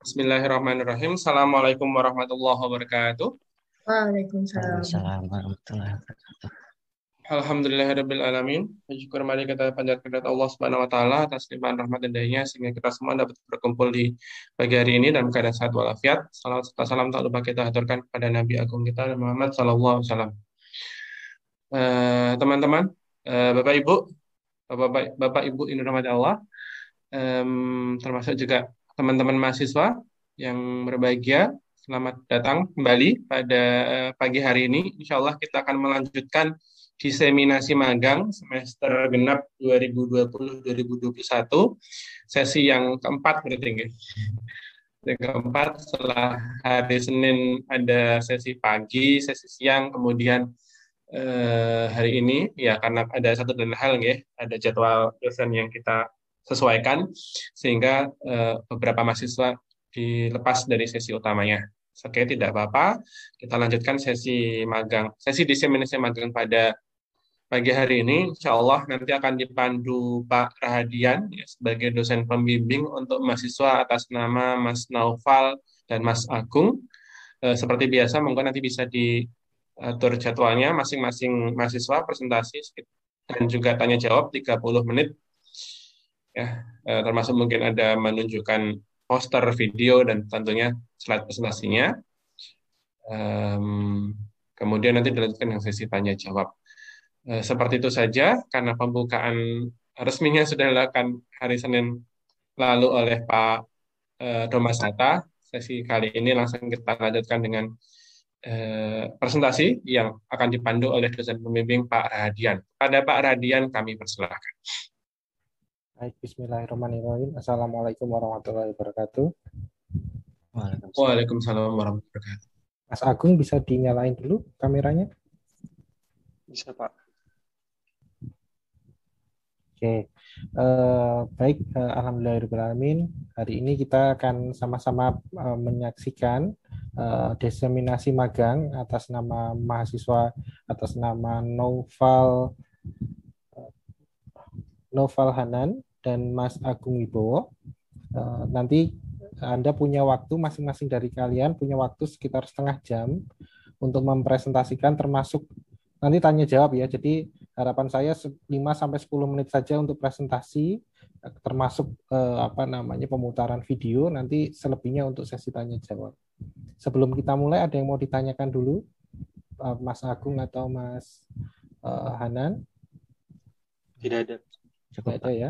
Bismillahirrahmanirrahim. Assalamualaikum warahmatullahi wabarakatuh. Waalaikumsalam. Waalaikumsalam warahmatullahi wabarakatuh. Alhamdulillahirabbil alamin. Puji syukur mari kita panjatkan kepada Allah Subhanahu wa taala atas limpahan rahmat dan dayanya sehingga kita semua dapat berkumpul di pagi hari ini dalam keadaan sehat walafiat. Salam serta salam tak lupa kita haturkan kepada Nabi Agung kita Muhammad sallallahu alaihi wasallam. Teman-teman, Bapak Ibu, Bapak Ibu ini rahmat Allah, termasuk juga teman-teman mahasiswa yang berbahagia. Selamat datang kembali pada pagi hari ini. Insya Allah kita akan melanjutkan diseminasi magang semester genap 2020-2021, sesi yang keempat berarti nggih. Yang keempat setelah hari Senin ada sesi pagi, sesi siang, kemudian hari ini ya karena ada satu dan hal nggih, ada jadwal dosen yang kita sesuaikan sehingga beberapa mahasiswa dilepas dari sesi utamanya. Oke, tidak apa-apa. Kita lanjutkan sesi magang, sesi diseminasi magang pada pagi hari ini. Insya Allah nanti akan dipandu Pak Rahadian ya, sebagai dosen pembimbing untuk mahasiswa atas nama Mas Naufal dan Mas Agung. Seperti biasa, mungkin nanti bisa diatur jadwalnya masing-masing mahasiswa presentasi dan juga tanya jawab 30 menit ya, termasuk mungkin ada menunjukkan poster video dan tentunya slide presentasinya. Kemudian nanti dilanjutkan dengan sesi tanya jawab. Seperti itu saja karena pembukaan resminya sudah dilakukan hari Senin lalu oleh Pak Thomas Hatta. Sesi kali ini langsung kita lanjutkan dengan presentasi yang akan dipandu oleh dosen pembimbing Pak Rahadian. Pada Pak Rahadian kami persilahkan. Baik, bismillahirrahmanirrahim. Assalamualaikum warahmatullahi wabarakatuh. Waalaikumsalam warahmatullahi wabarakatuh. Mas Agung bisa dinyalain dulu kameranya? Bisa, Pak. Oke, baik. Alhamdulillahirrahmanirrahim. Hari ini kita akan sama-sama menyaksikan diseminasi magang atas nama mahasiswa atas nama Noval Hanan dan Mas Agung Wibowo. Nanti Anda punya waktu, masing-masing dari kalian punya waktu sekitar setengah jam untuk mempresentasikan, termasuk nanti tanya jawab ya. Jadi harapan saya 5-10 menit saja untuk presentasi, termasuk pemutaran video, nanti selebihnya untuk sesi tanya jawab. Sebelum kita mulai, ada yang mau ditanyakan dulu, Mas Agung atau Mas Hanan? Tidak ada. Tidak ada ya.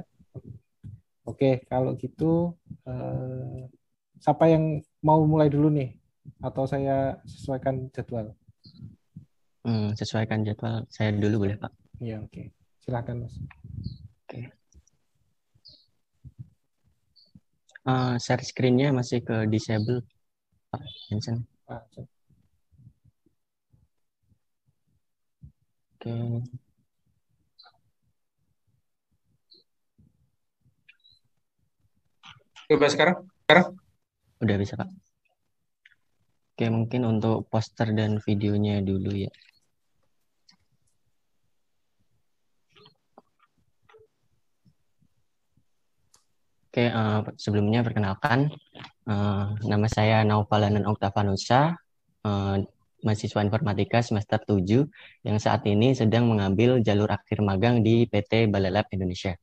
Oke, kalau gitu siapa yang mau mulai dulu nih? Atau saya sesuaikan jadwal? Sesuaikan jadwal saya dulu boleh Pak? Iya, oke. Silakan Mas. Oke. Share screen-nya masih ke disable Pak Jensen. Oke. Coba sekarang? Udah bisa Pak. Oke, mungkin untuk poster dan videonya dulu ya. Oke, sebelumnya perkenalkan, nama saya Naufal Hanan Oktavianusa, mahasiswa informatika semester 7 yang saat ini sedang mengambil jalur akhir magang di PT Balai Lab Indonesia.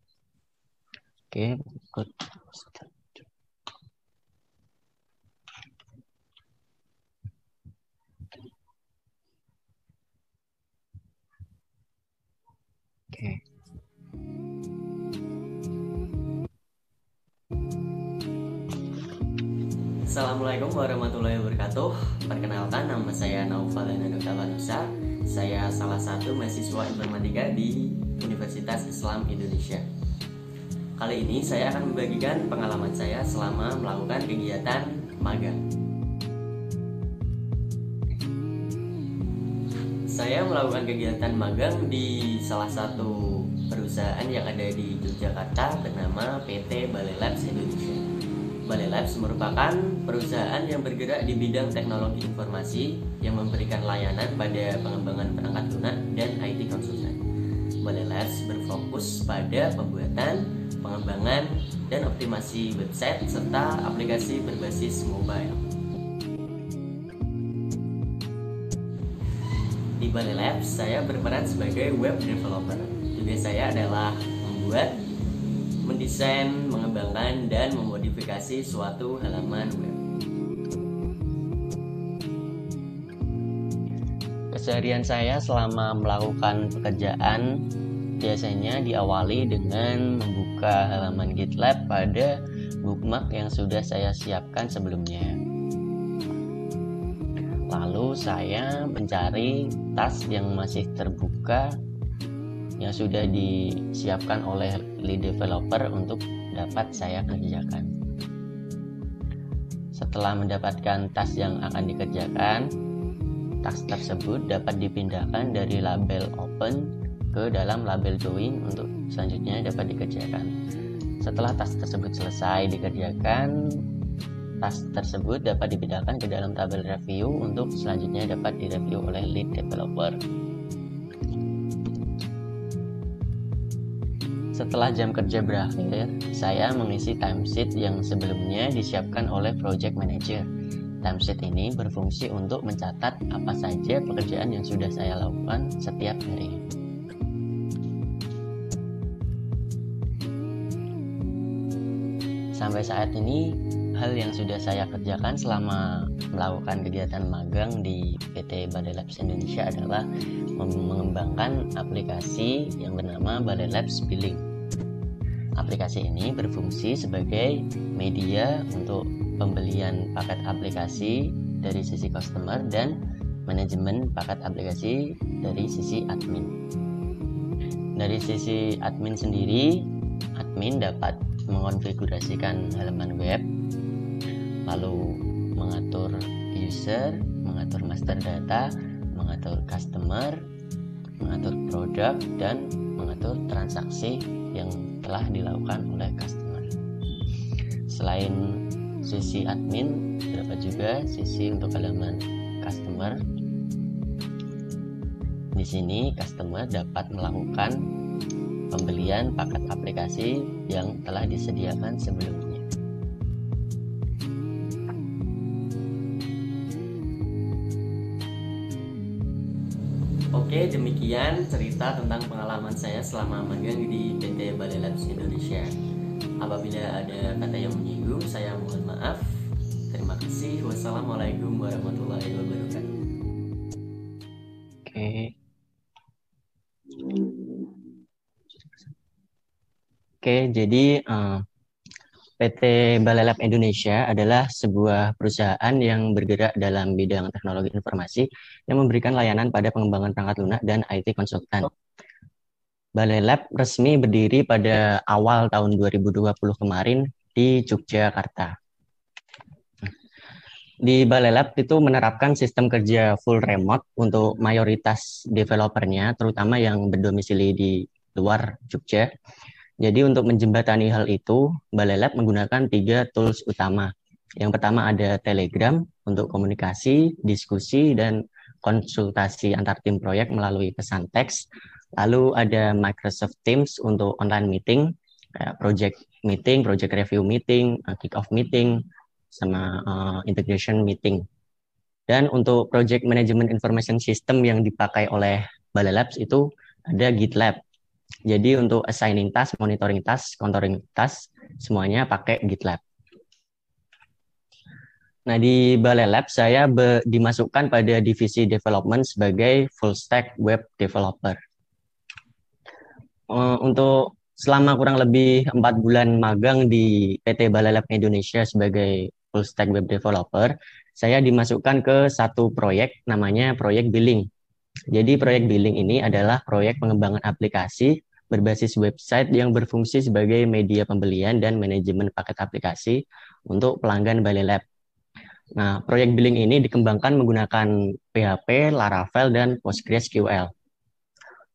Oke, Oke. Assalamualaikum warahmatullahi wabarakatuh. Perkenalkan, nama saya Naufal Hanan Oktavianusa. Saya salah satu mahasiswa informatika di Universitas Islam Indonesia. Kali ini saya akan membagikan pengalaman saya selama melakukan kegiatan magang. Saya melakukan kegiatan magang di salah satu perusahaan yang ada di Yogyakarta bernama PT Balai Labs Indonesia. Balai Labs merupakan perusahaan yang bergerak di bidang teknologi informasi yang memberikan layanan pada pengembangan perangkat lunak dan IT konsultan. Balai Labs berfokus pada pembuatan, pengembangan, dan optimasi website serta aplikasi berbasis mobile. Di Balai Labs, saya berperan sebagai web developer. Tugas saya adalah membuat, mendesain, mengembangkan, dan memodifikasi suatu halaman web. Keseharian saya selama melakukan pekerjaan biasanya diawali dengan membuka halaman GitLab pada bookmark yang sudah saya siapkan sebelumnya. Lalu saya mencari task yang masih terbuka yang sudah disiapkan oleh lead developer untuk dapat saya kerjakan. Setelah mendapatkan task yang akan dikerjakan, task tersebut dapat dipindahkan dari label open ke dalam label join untuk selanjutnya dapat dikerjakan. Setelah task tersebut selesai dikerjakan, task tersebut dapat dipindahkan ke dalam tabel review untuk selanjutnya dapat direview oleh lead developer. Setelah jam kerja berakhir, saya mengisi timesheet yang sebelumnya disiapkan oleh project manager. Timesheet ini berfungsi untuk mencatat apa saja pekerjaan yang sudah saya lakukan setiap hari. Sampai saat ini, hal yang sudah saya kerjakan selama melakukan kegiatan magang di PT Balai Labs Indonesia adalah mengembangkan aplikasi yang bernama Balai Labs Billing. Aplikasi ini berfungsi sebagai media untuk pembelian paket aplikasi dari sisi customer dan manajemen paket aplikasi dari sisi admin. Dari sisi admin sendiri, admin dapat mengonfigurasikan halaman web, lalu mengatur user, mengatur master data, mengatur customer, mengatur produk, dan mengatur transaksi yang telah dilakukan oleh customer. Selain sisi admin, terdapat juga sisi untuk halaman customer. Di sini customer dapat melakukan pembelian paket aplikasi yang telah disediakan sebelumnya. Oke, demikian cerita tentang pengalaman saya selama magang di PT Balai Labs Indonesia. Apabila ada kata yang menyinggung, saya mohon maaf. Terima kasih. Wassalamualaikum warahmatullahi wabarakatuh. Oke, jadi PT Balai Lab Indonesia adalah sebuah perusahaan yang bergerak dalam bidang teknologi informasi yang memberikan layanan pada pengembangan perangkat lunak dan IT konsultan. Balai Lab resmi berdiri pada awal tahun 2020 kemarin di Yogyakarta. Di Balai Lab itu menerapkan sistem kerja full remote untuk mayoritas developernya, terutama yang berdomisili di luar Jogja. Jadi untuk menjembatani hal itu, Balai Lab menggunakan 3 tools utama. Yang pertama ada Telegram untuk komunikasi, diskusi, dan konsultasi antar tim proyek melalui pesan teks. Lalu ada Microsoft Teams untuk online meeting, project meeting, project review meeting, kick-off meeting, sama integration meeting. Dan untuk project management information system yang dipakai oleh Balai Labs itu ada GitLab. Jadi untuk assigning task, monitoring task, contouring task, semuanya pakai GitLab. Nah, di Balai Lab saya dimasukkan pada divisi development sebagai full stack web developer. Untuk selama kurang lebih 4 bulan magang di PT Balai Lab Indonesia sebagai full stack web developer, saya dimasukkan ke satu proyek namanya proyek billing. Jadi proyek billing ini adalah proyek pengembangan aplikasi berbasis website yang berfungsi sebagai media pembelian dan manajemen paket aplikasi untuk pelanggan Balai Lab. Nah, proyek billing ini dikembangkan menggunakan PHP, Laravel, dan PostgreSQL.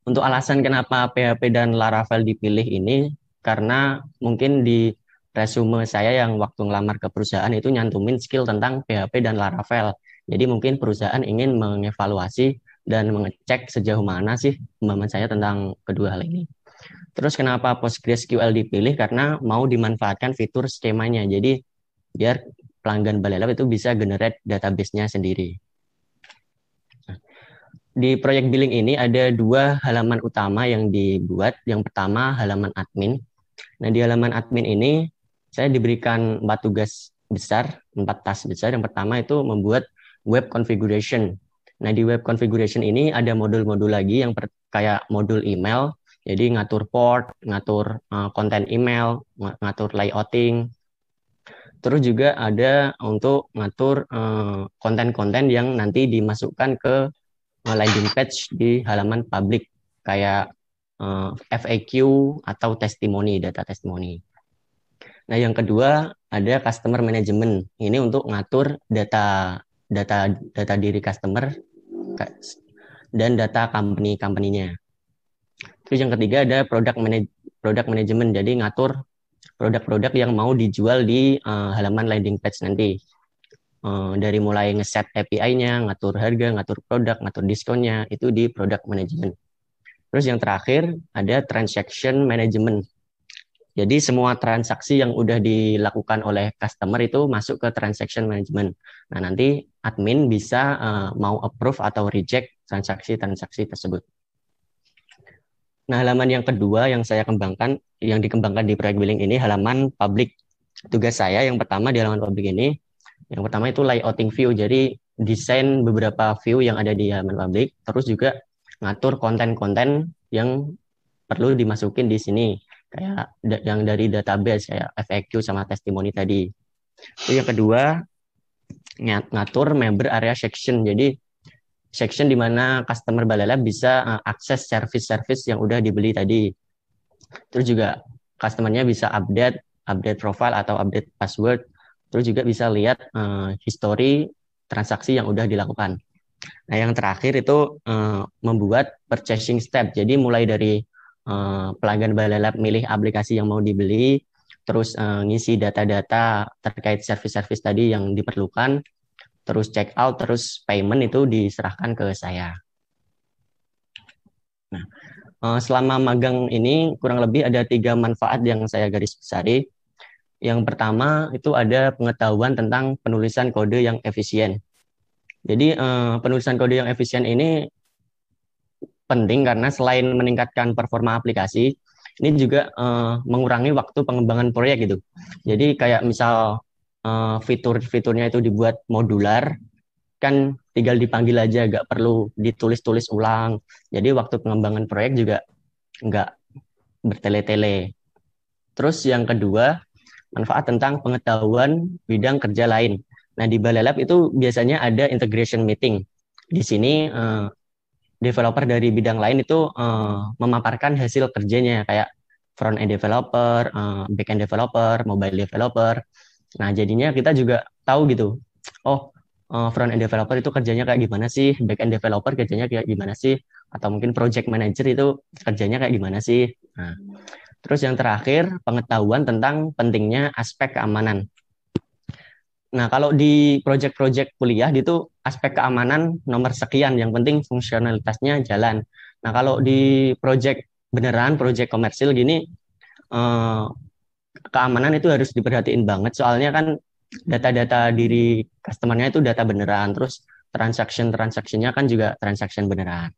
Untuk alasan kenapa PHP dan Laravel dipilih ini, karena mungkin di resume saya yang waktu ngelamar ke perusahaan itu nyantumin skill tentang PHP dan Laravel. Jadi mungkin perusahaan ingin mengevaluasi dan mengecek sejauh mana sih pemahaman saya tentang kedua hal ini. Terus kenapa PostgreSQL dipilih? Karena mau dimanfaatkan fitur skemanya. Jadi biar pelanggan Balai Lab itu bisa generate database-nya sendiri. Di proyek billing ini ada 2 halaman utama yang dibuat. Yang pertama halaman admin. Nah, di halaman admin ini saya diberikan 4 tugas besar, 4 task besar. Yang pertama itu membuat web configuration. Nah, di web configuration ini ada modul-modul lagi yang kayak modul email, jadi ngatur port, ngatur konten email, ngatur layouting. Terus juga ada untuk ngatur konten-konten yang nanti dimasukkan ke landing page di halaman publik, kayak FAQ atau testimoni, data testimoni. Nah, yang kedua ada customer management. Ini untuk ngatur data diri customer dan data company-nya. Terus yang ketiga ada product management. Jadi ngatur produk-produk yang mau dijual di halaman landing page nanti. Dari mulai ngeset API-nya, ngatur harga, ngatur produk, ngatur diskonnya, itu di product management. Terus yang terakhir ada transaction management. Jadi semua transaksi yang udah dilakukan oleh customer itu masuk ke transaction management. Nah, nanti admin bisa mau approve atau reject transaksi-transaksi tersebut. Nah, halaman yang kedua yang saya kembangkan, yang dikembangkan di proyek billing ini, halaman public. Tugas saya yang pertama di halaman public ini, yang pertama itu layouting view. Jadi desain beberapa view yang ada di halaman public, terus juga ngatur konten-konten yang perlu dimasukin di sini, kayak yang dari database kayak FAQ sama testimoni tadi. Terus yang kedua, ngatur member area section. Jadi section di mana customer Balai Lab bisa akses service-service yang udah dibeli tadi. Terus juga customernya bisa update profile atau update password. Terus juga bisa lihat history transaksi yang udah dilakukan. Nah, yang terakhir itu membuat purchasing step. Jadi mulai dari pelanggan Balai Lab milih aplikasi yang mau dibeli, terus ngisi data-data terkait service-service tadi yang diperlukan, terus check out, terus payment itu diserahkan ke saya. Nah, selama magang ini kurang lebih ada 3 manfaat yang saya garis besari. Yang pertama itu ada pengetahuan tentang penulisan kode yang efisien. Jadi penulisan kode yang efisien ini penting karena selain meningkatkan performa aplikasi, ini juga mengurangi waktu pengembangan proyek gitu. Jadi kayak misal fitur-fiturnya itu dibuat modular, kan tinggal dipanggil aja, nggak perlu ditulis-tulis ulang. Jadi waktu pengembangan proyek juga nggak bertele-tele. Terus yang kedua, manfaat tentang pengetahuan bidang kerja lain. Nah, di Balai Lab itu biasanya ada integration meeting. Di sini developer dari bidang lain itu memaparkan hasil kerjanya, kayak front end developer, back end developer, mobile developer. Nah, jadinya kita juga tahu gitu, oh front end developer itu kerjanya kayak gimana sih, back end developer kerjanya kayak gimana sih, atau mungkin project manager itu kerjanya kayak gimana sih. Nah, terus yang terakhir, pengetahuan tentang pentingnya aspek keamanan. Nah, kalau di project-project kuliah itu aspek keamanan nomor sekian, yang penting fungsionalitasnya jalan. Nah, kalau di project beneran, project komersil gini, keamanan itu harus diperhatiin banget, soalnya kan data-data diri customer-nya itu data beneran, terus transaction-transaksinya kan juga transaction beneran.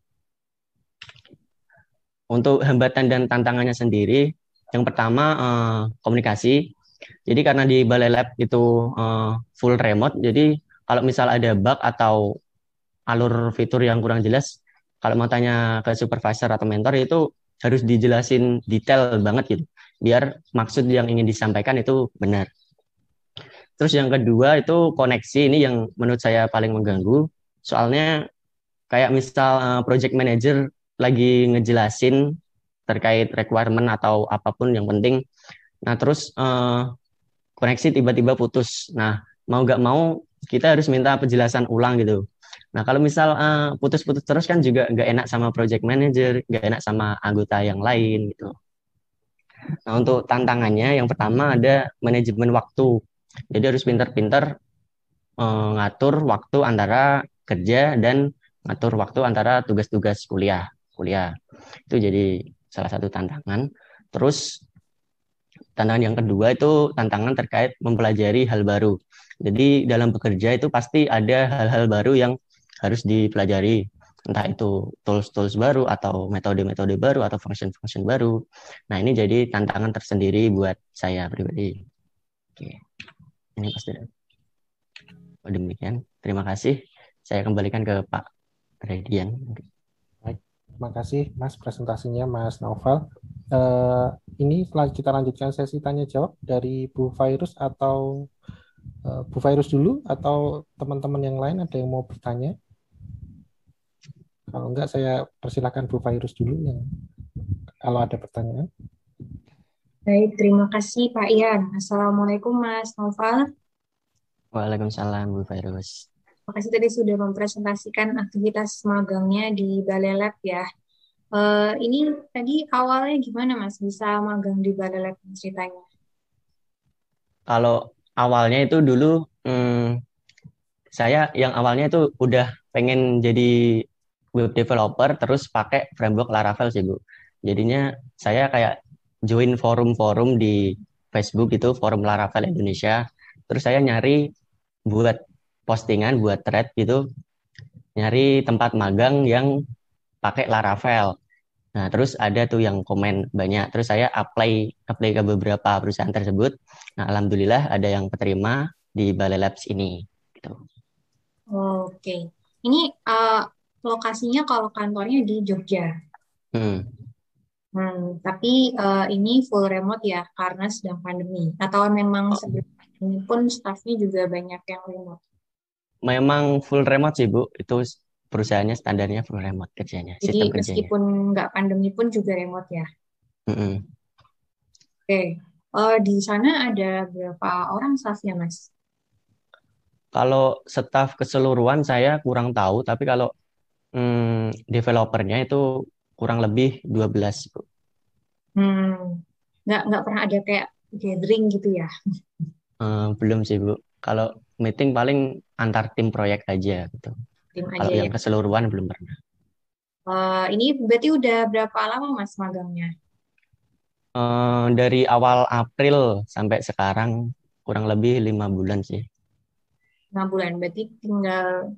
Untuk hambatan dan tantangannya sendiri, yang pertama komunikasi. Jadi karena di Balai Lab itu full remote, jadi kalau misal ada bug atau alur fitur yang kurang jelas, kalau mau tanya ke supervisor atau mentor itu harus dijelasin detail banget gitu, biar maksud yang ingin disampaikan itu benar. Terus yang kedua itu koneksi, ini yang menurut saya paling mengganggu, soalnya kayak misal project manager lagi ngejelasin terkait requirement atau apapun yang penting, nah terus koneksi tiba-tiba putus. Nah, mau nggak mau kita harus minta penjelasan ulang gitu. Nah, kalau misal putus-putus terus kan juga nggak enak sama project manager, nggak enak sama anggota yang lain gitu. Nah, untuk tantangannya yang pertama ada manajemen waktu. Jadi harus pintar-pintar ngatur waktu antara kerja dan ngatur waktu antara tugas-tugas kuliah. Itu jadi salah satu tantangan. Terus tantangan yang kedua itu tantangan terkait mempelajari hal baru. Jadi dalam bekerja itu pasti ada hal-hal baru yang harus dipelajari. Entah itu tools-tools baru atau metode-metode baru atau function-function baru. Nah, ini jadi tantangan tersendiri buat saya pribadi. Oke. Ini pasti. Oh, demikian. Terima kasih. Saya kembalikan ke Pak Redian. Baik, terima kasih Mas presentasinya Mas Naufal. Ini kita lanjutkan sesi tanya jawab dari Bu Virus atau Bu Virus dulu atau teman-teman yang lain ada yang mau bertanya? Kalau enggak saya persilakan Bu Virus dulu yang kalau ada pertanyaan. Baik, terima kasih Pak Ian. Assalamualaikum Mas Naufal. Waalaikumsalam Bu Virus. Terima kasih tadi sudah mempresentasikan aktivitas magangnya di Balai Lab ya. Ini tadi awalnya gimana Mas bisa magang di Balai Lab ceritanya? Kalau awalnya itu dulu saya yang awalnya itu udah pengen jadi web developer terus pakai framework Laravel sih Bu. Jadinya saya kayak join forum-forum di Facebook itu, forum Laravel Indonesia. Terus saya nyari buat postingan, buat thread gitu, nyari tempat magang yang pakai Laravel. Nah, terus ada tuh yang komen banyak. Terus saya apply ke beberapa perusahaan tersebut. Nah, alhamdulillah ada yang keterima di Balai Labs ini. Gitu. Oke, ini lokasinya kalau kantornya di Jogja. Tapi ini full remote ya karena sedang pandemi. Atau memang sebelum ini pun staffnya juga banyak yang remote. Memang full remote sih Bu. Itu perusahaannya standarnya full remote kerjanya. Jadi Sistem kerjanya. meskipun nggak pandemi pun juga remote ya. Oke, di sana ada berapa orang staffnya Mas? Kalau staff keseluruhan saya kurang tahu, tapi kalau developernya itu kurang lebih 12 Bu. Nggak pernah ada kayak gathering gitu ya? Belum sih Bu. Kalau meeting paling antar tim proyek aja gitu. Tim Kalau aja yang ya. keseluruhan belum pernah. Ini berarti udah berapa lama Mas magangnya? Dari awal April sampai sekarang kurang lebih 5 bulan sih. 5 bulan, berarti tinggal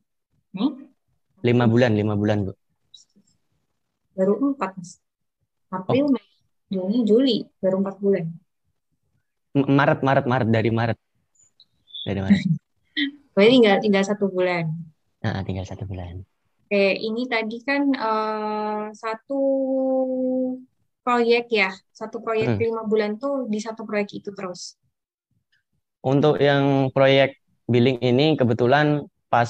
5 bulan Bu. Baru 4 Mas. April, Mei, Juni, Juli, baru 4 bulan. Maret dari Maret. Berarti tinggal 1 bulan. Nah, tinggal 1 bulan. Oke, ini tadi kan satu proyek ya, satu proyek 5 bulan tuh di satu proyek itu terus. Untuk yang proyek billing ini kebetulan pas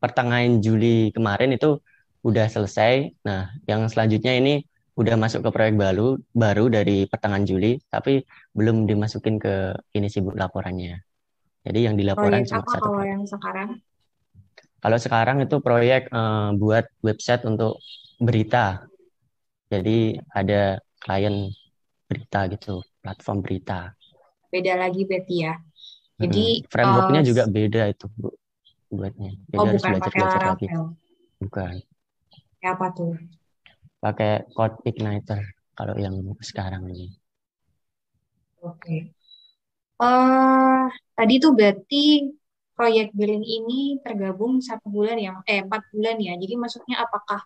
pertengahan Juli kemarin itu udah selesai. Nah, yang selanjutnya ini udah masuk ke proyek baru dari pertengahan Juli, tapi belum dimasukin ke ini sih Bu laporannya. Jadi yang dilaporan cuma apa satu. kalau yang sekarang? Kalau sekarang itu proyek buat website untuk berita. Jadi ada klien berita gitu, platform berita. Beda lagi berarti ya. Jadi frameworknya juga beda itu Bu buatnya. Jadi harus bukan pakai belajar lagi. Laravel. Bukan. Kayak apa tuh? Pakai Code Igniter kalau yang sekarang ini. Oke. Tadi tuh berarti proyek billing ini tergabung 1 bulan ya, 4 bulan ya. Jadi maksudnya apakah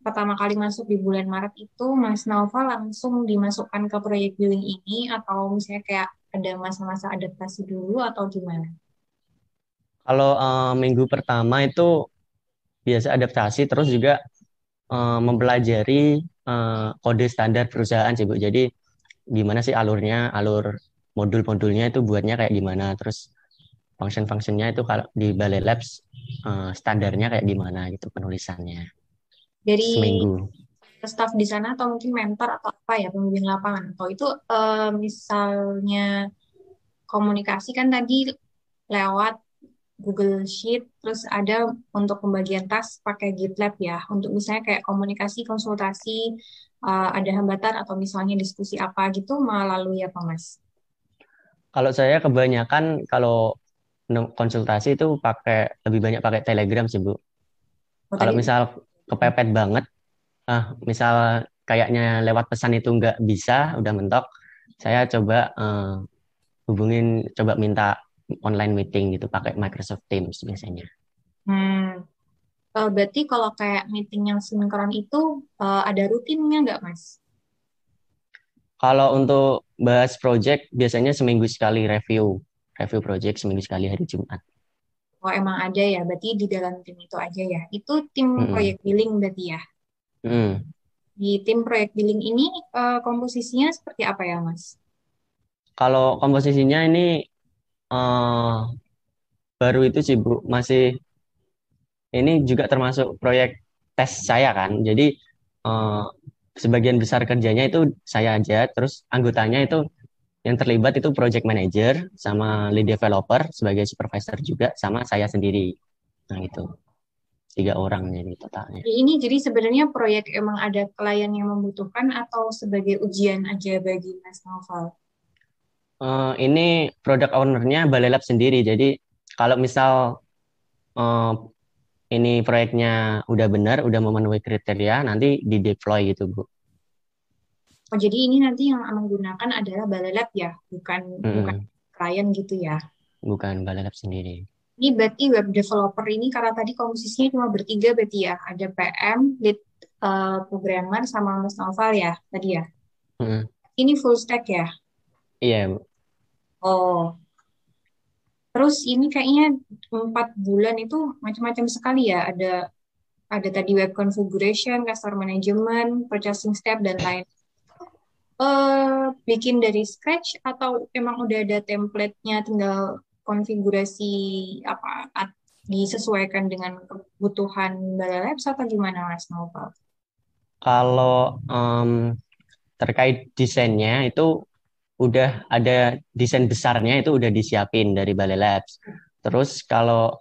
pertama kali masuk di bulan Maret itu Mas Naufal langsung dimasukkan ke proyek billing ini atau misalnya kayak ada masa-masa adaptasi dulu atau gimana? Kalau minggu pertama itu biasa adaptasi, terus juga mempelajari kode standar perusahaan sih Bu. Jadi gimana sih alur modul-modulnya itu buatnya kayak gimana, terus function-functionnya itu kalau di Balai Labs standarnya kayak gimana gitu penulisannya. Dari seminggu. Staff di sana atau mungkin mentor atau apa ya pembimbing lapangan atau itu misalnya komunikasi kan tadi lewat Google Sheet, terus ada untuk pembagian task pakai GitLab ya, untuk misalnya kayak komunikasi, konsultasi, ada hambatan atau misalnya diskusi apa gitu melalui apa Mas? Kalau saya kebanyakan kalau konsultasi itu lebih banyak pakai Telegram sih Bu. Kalau misal kepepet banget, misal kayaknya lewat pesan itu nggak bisa, udah mentok, saya coba coba minta online meeting gitu pakai Microsoft Teams biasanya. Hmm. Berarti kalau kayak meeting yang sinkron itu ada rutinnya nggak, Mas? Kalau untuk bahas project, biasanya seminggu sekali review project seminggu sekali hari Jumat. Oh, emang ada ya, berarti di dalam tim itu aja ya. Itu tim Mm-mm. proyek billing berarti ya. Mm. Di tim proyek billing ini komposisinya seperti apa ya, Mas? Kalau komposisinya ini eh, baru itu sih Bu, ini juga termasuk proyek tes saya kan. Jadi eh, sebagian besar kerjanya itu saya aja, terus anggotanya itu yang terlibat itu project manager sama lead developer sebagai supervisor juga sama saya sendiri. Nah itu 3 orang jadi totalnya. Ini jadi sebenarnya proyek emang ada klien yang membutuhkan atau sebagai ujian aja bagi Mas Novel? Ini product owner-nya Balai Lab sendiri. Jadi kalau misal eh, ini proyeknya udah benar, udah memenuhi kriteria, nanti di deploy gitu Bu. Oh, jadi ini nanti yang menggunakan adalah Balai Lab ya, bukan Mm-mm. klien gitu ya. Bukan Balai Lab sendiri. Ini berarti web developer ini karena tadi komposisinya cuma bertiga berarti ya. Ada PM, lead programmer sama Mas Novel ya tadi ya. Mm-mm. Ini full stack ya. Iya Bu. Oh, terus ini kayaknya 4 bulan itu macam-macam sekali ya. Ada tadi web configuration, customer management, purchasing step dan lain. Bikin dari scratch atau emang udah ada template-nya, tinggal konfigurasi apa disesuaikan dengan kebutuhan Balai Labs atau gimana Mas Novel? Kalau terkait desainnya itu udah ada desain besarnya itu udah disiapin dari Balai Labs. Terus kalau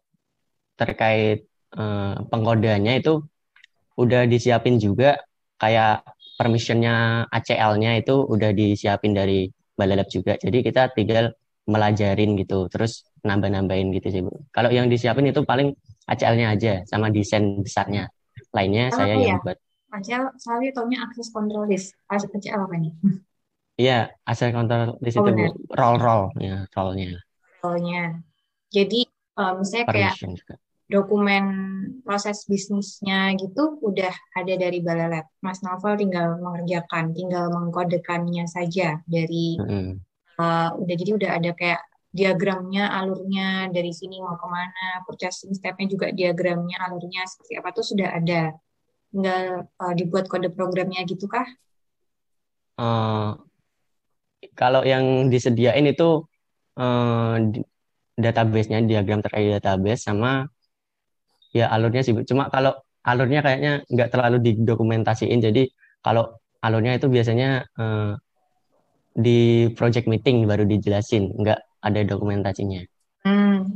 terkait pengkodeannya itu udah disiapin juga kayak permissionnya ACL-nya itu udah disiapin dari Balai Lab juga. Jadi kita tinggal melajarin gitu, terus nambah-nambahin gitu sih Bu. Kalau yang disiapin itu paling ACL-nya aja sama desain besarnya. Lainnya ACL saya apa ya? yang buat. ACL, saya taunya access control list. ACL apa nih? Iya, asal kontrol di Oh situ Bu. benar, Roll-roll ya, rollnya. soalnya. Jadi misalnya kayak Permission juga. dokumen proses bisnisnya gitu udah ada dari Balai Lab. Mas Novel tinggal mengerjakan, tinggal mengkodekannya saja dari Mm-mm. udah jadi udah ada kayak diagramnya, alurnya dari sini mau kemana, purchasing step-nya juga diagramnya, alurnya seperti apa tuh sudah ada. Tinggal dibuat kode programnya gitu kah? Eh, Kalau yang disediain itu database-nya, diagram terkait database sama ya alurnya sih. Bu. Cuma kalau alurnya kayaknya nggak terlalu didokumentasiin. Jadi kalau alurnya itu biasanya di project meeting baru dijelasin, nggak ada dokumentasinya.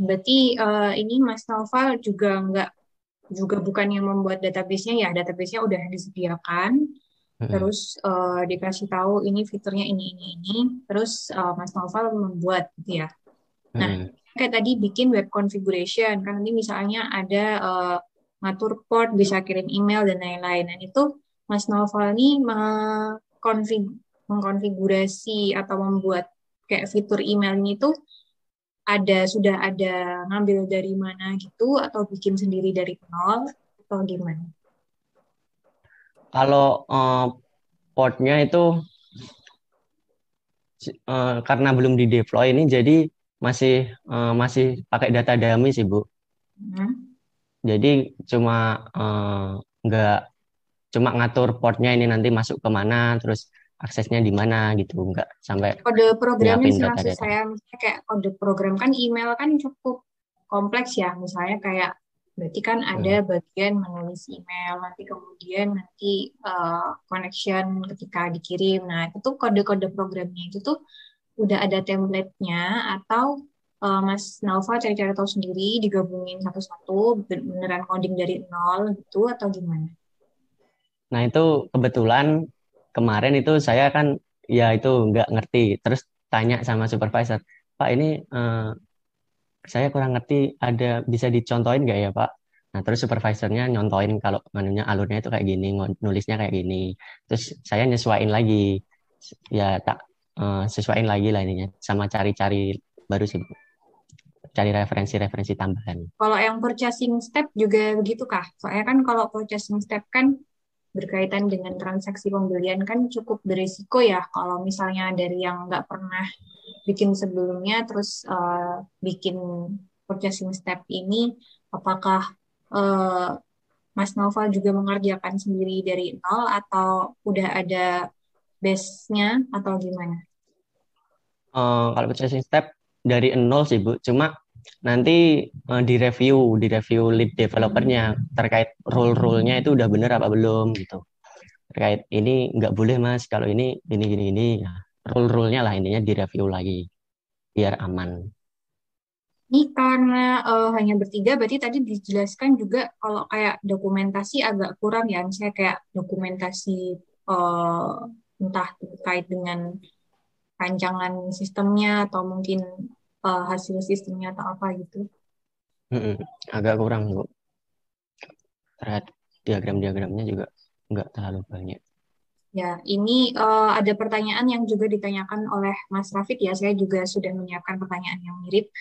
Berarti ini Mas Naufal juga nggak juga bukan yang membuat database-nya ya, database-nya udah disediakan, Mm-mm. terus dikasih tahu ini fiturnya ini, terus Mas Naufal membuat gitu ya. Nah, Mm-mm. kayak tadi bikin web configuration, kan nanti misalnya ada ngatur port, bisa kirim email dan lain-lain. Dan itu Mas Naufal ini mengkonfigurasi atau membuat kayak fitur emailnya itu sudah ada ngambil dari mana gitu atau bikin sendiri dari nol atau gimana? Kalau portnya itu karena belum di deploy ini jadi masih masih pakai data dummy sih Bu. Hmm. Jadi cuma nggak cuma ngatur portnya ini nanti masuk ke mana, terus aksesnya di mana gitu, nggak sampai Kode programnya nyiapin sih maksud data-data. saya, misalnya kayak kode program kan email kan cukup kompleks ya, misalnya kayak berarti kan ada Hmm. bagian menulis email, nanti connection ketika dikirim. Nah, itu tuh kode-kode programnya itu tuh udah ada template-nya atau Mas Nova cari-cari tahu sendiri, digabungin satu-satu, beneran coding dari nol gitu atau gimana? Nah itu kebetulan kemarin itu saya kan ya itu nggak ngerti, terus tanya sama supervisor, Pak ini saya kurang ngerti, ada bisa dicontohin nggak ya Pak? Nah, terus supervisornya nyontoin kalau manunya alurnya itu kayak gini, nulisnya kayak gini. Terus saya nyesuaiin lagi, ya tak sesuaiin lagi lah ininya, sama cari-cari baru sih, cari referensi-referensi tambahan. Kalau yang purchasing step juga begitu kah? Soalnya kan kalau purchasing step kan berkaitan dengan transaksi pembelian kan cukup berisiko ya. Kalau misalnya dari yang nggak pernah bikin sebelumnya, terus bikin purchasing step ini, apakah eh, Mas Noval juga mengerjakan sendiri dari nol atau udah ada base-nya atau gimana? Kalau purchasing step dari nol sih Bu, cuma nanti di review lead developernya terkait rule-rule-nya itu udah bener apa belum gitu. Terkait ini nggak boleh Mas, kalau ini gini ini. Nah, rule-rule-nya lah intinya direview lagi biar aman. Ini karena hanya bertiga, berarti tadi dijelaskan juga kalau kayak dokumentasi agak kurang ya, misalnya kayak dokumentasi eh, entah terkait dengan rancangan sistemnya atau mungkin hasil sistemnya atau apa gitu. Mm-mm. Agak kurang Bu. Terkait diagram-diagramnya juga nggak terlalu banyak. Ya, ini ada pertanyaan yang juga ditanyakan oleh Mas Rafid ya, saya juga sudah menyiapkan pertanyaan yang mirip.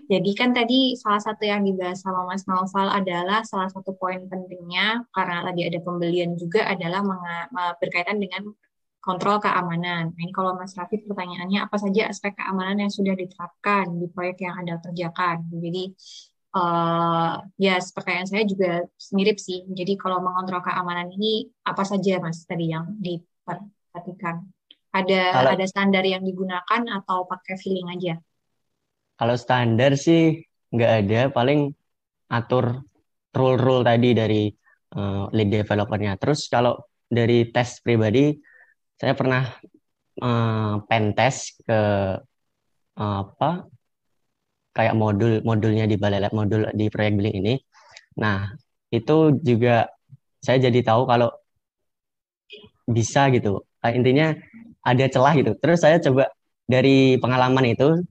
Jadi kan tadi salah satu yang dibahas sama Mas Naufal adalah salah satu poin pentingnya karena tadi ada pembelian juga adalah berkaitan dengan kontrol keamanan. Nah, ini kalau Mas Rafid pertanyaannya apa saja aspek keamanan yang sudah diterapkan di proyek yang Anda kerjakan. Jadi ya pertanyaan saya juga mirip sih. Jadi kalau mengontrol keamanan ini apa saja Mas tadi yang diperhatikan? Ada Kalau ada standar yang digunakan atau pakai feeling aja? kalau standar sih nggak ada, paling atur rule-rule tadi dari lead developernya. Terus kalau dari tes pribadi, saya pernah pen test ke apa kayak modulnya di Balai Lab, modul di proyek Blink ini. Nah, itu juga saya jadi tahu kalau bisa gitu. Intinya ada celah gitu. Terus saya coba dari pengalaman itu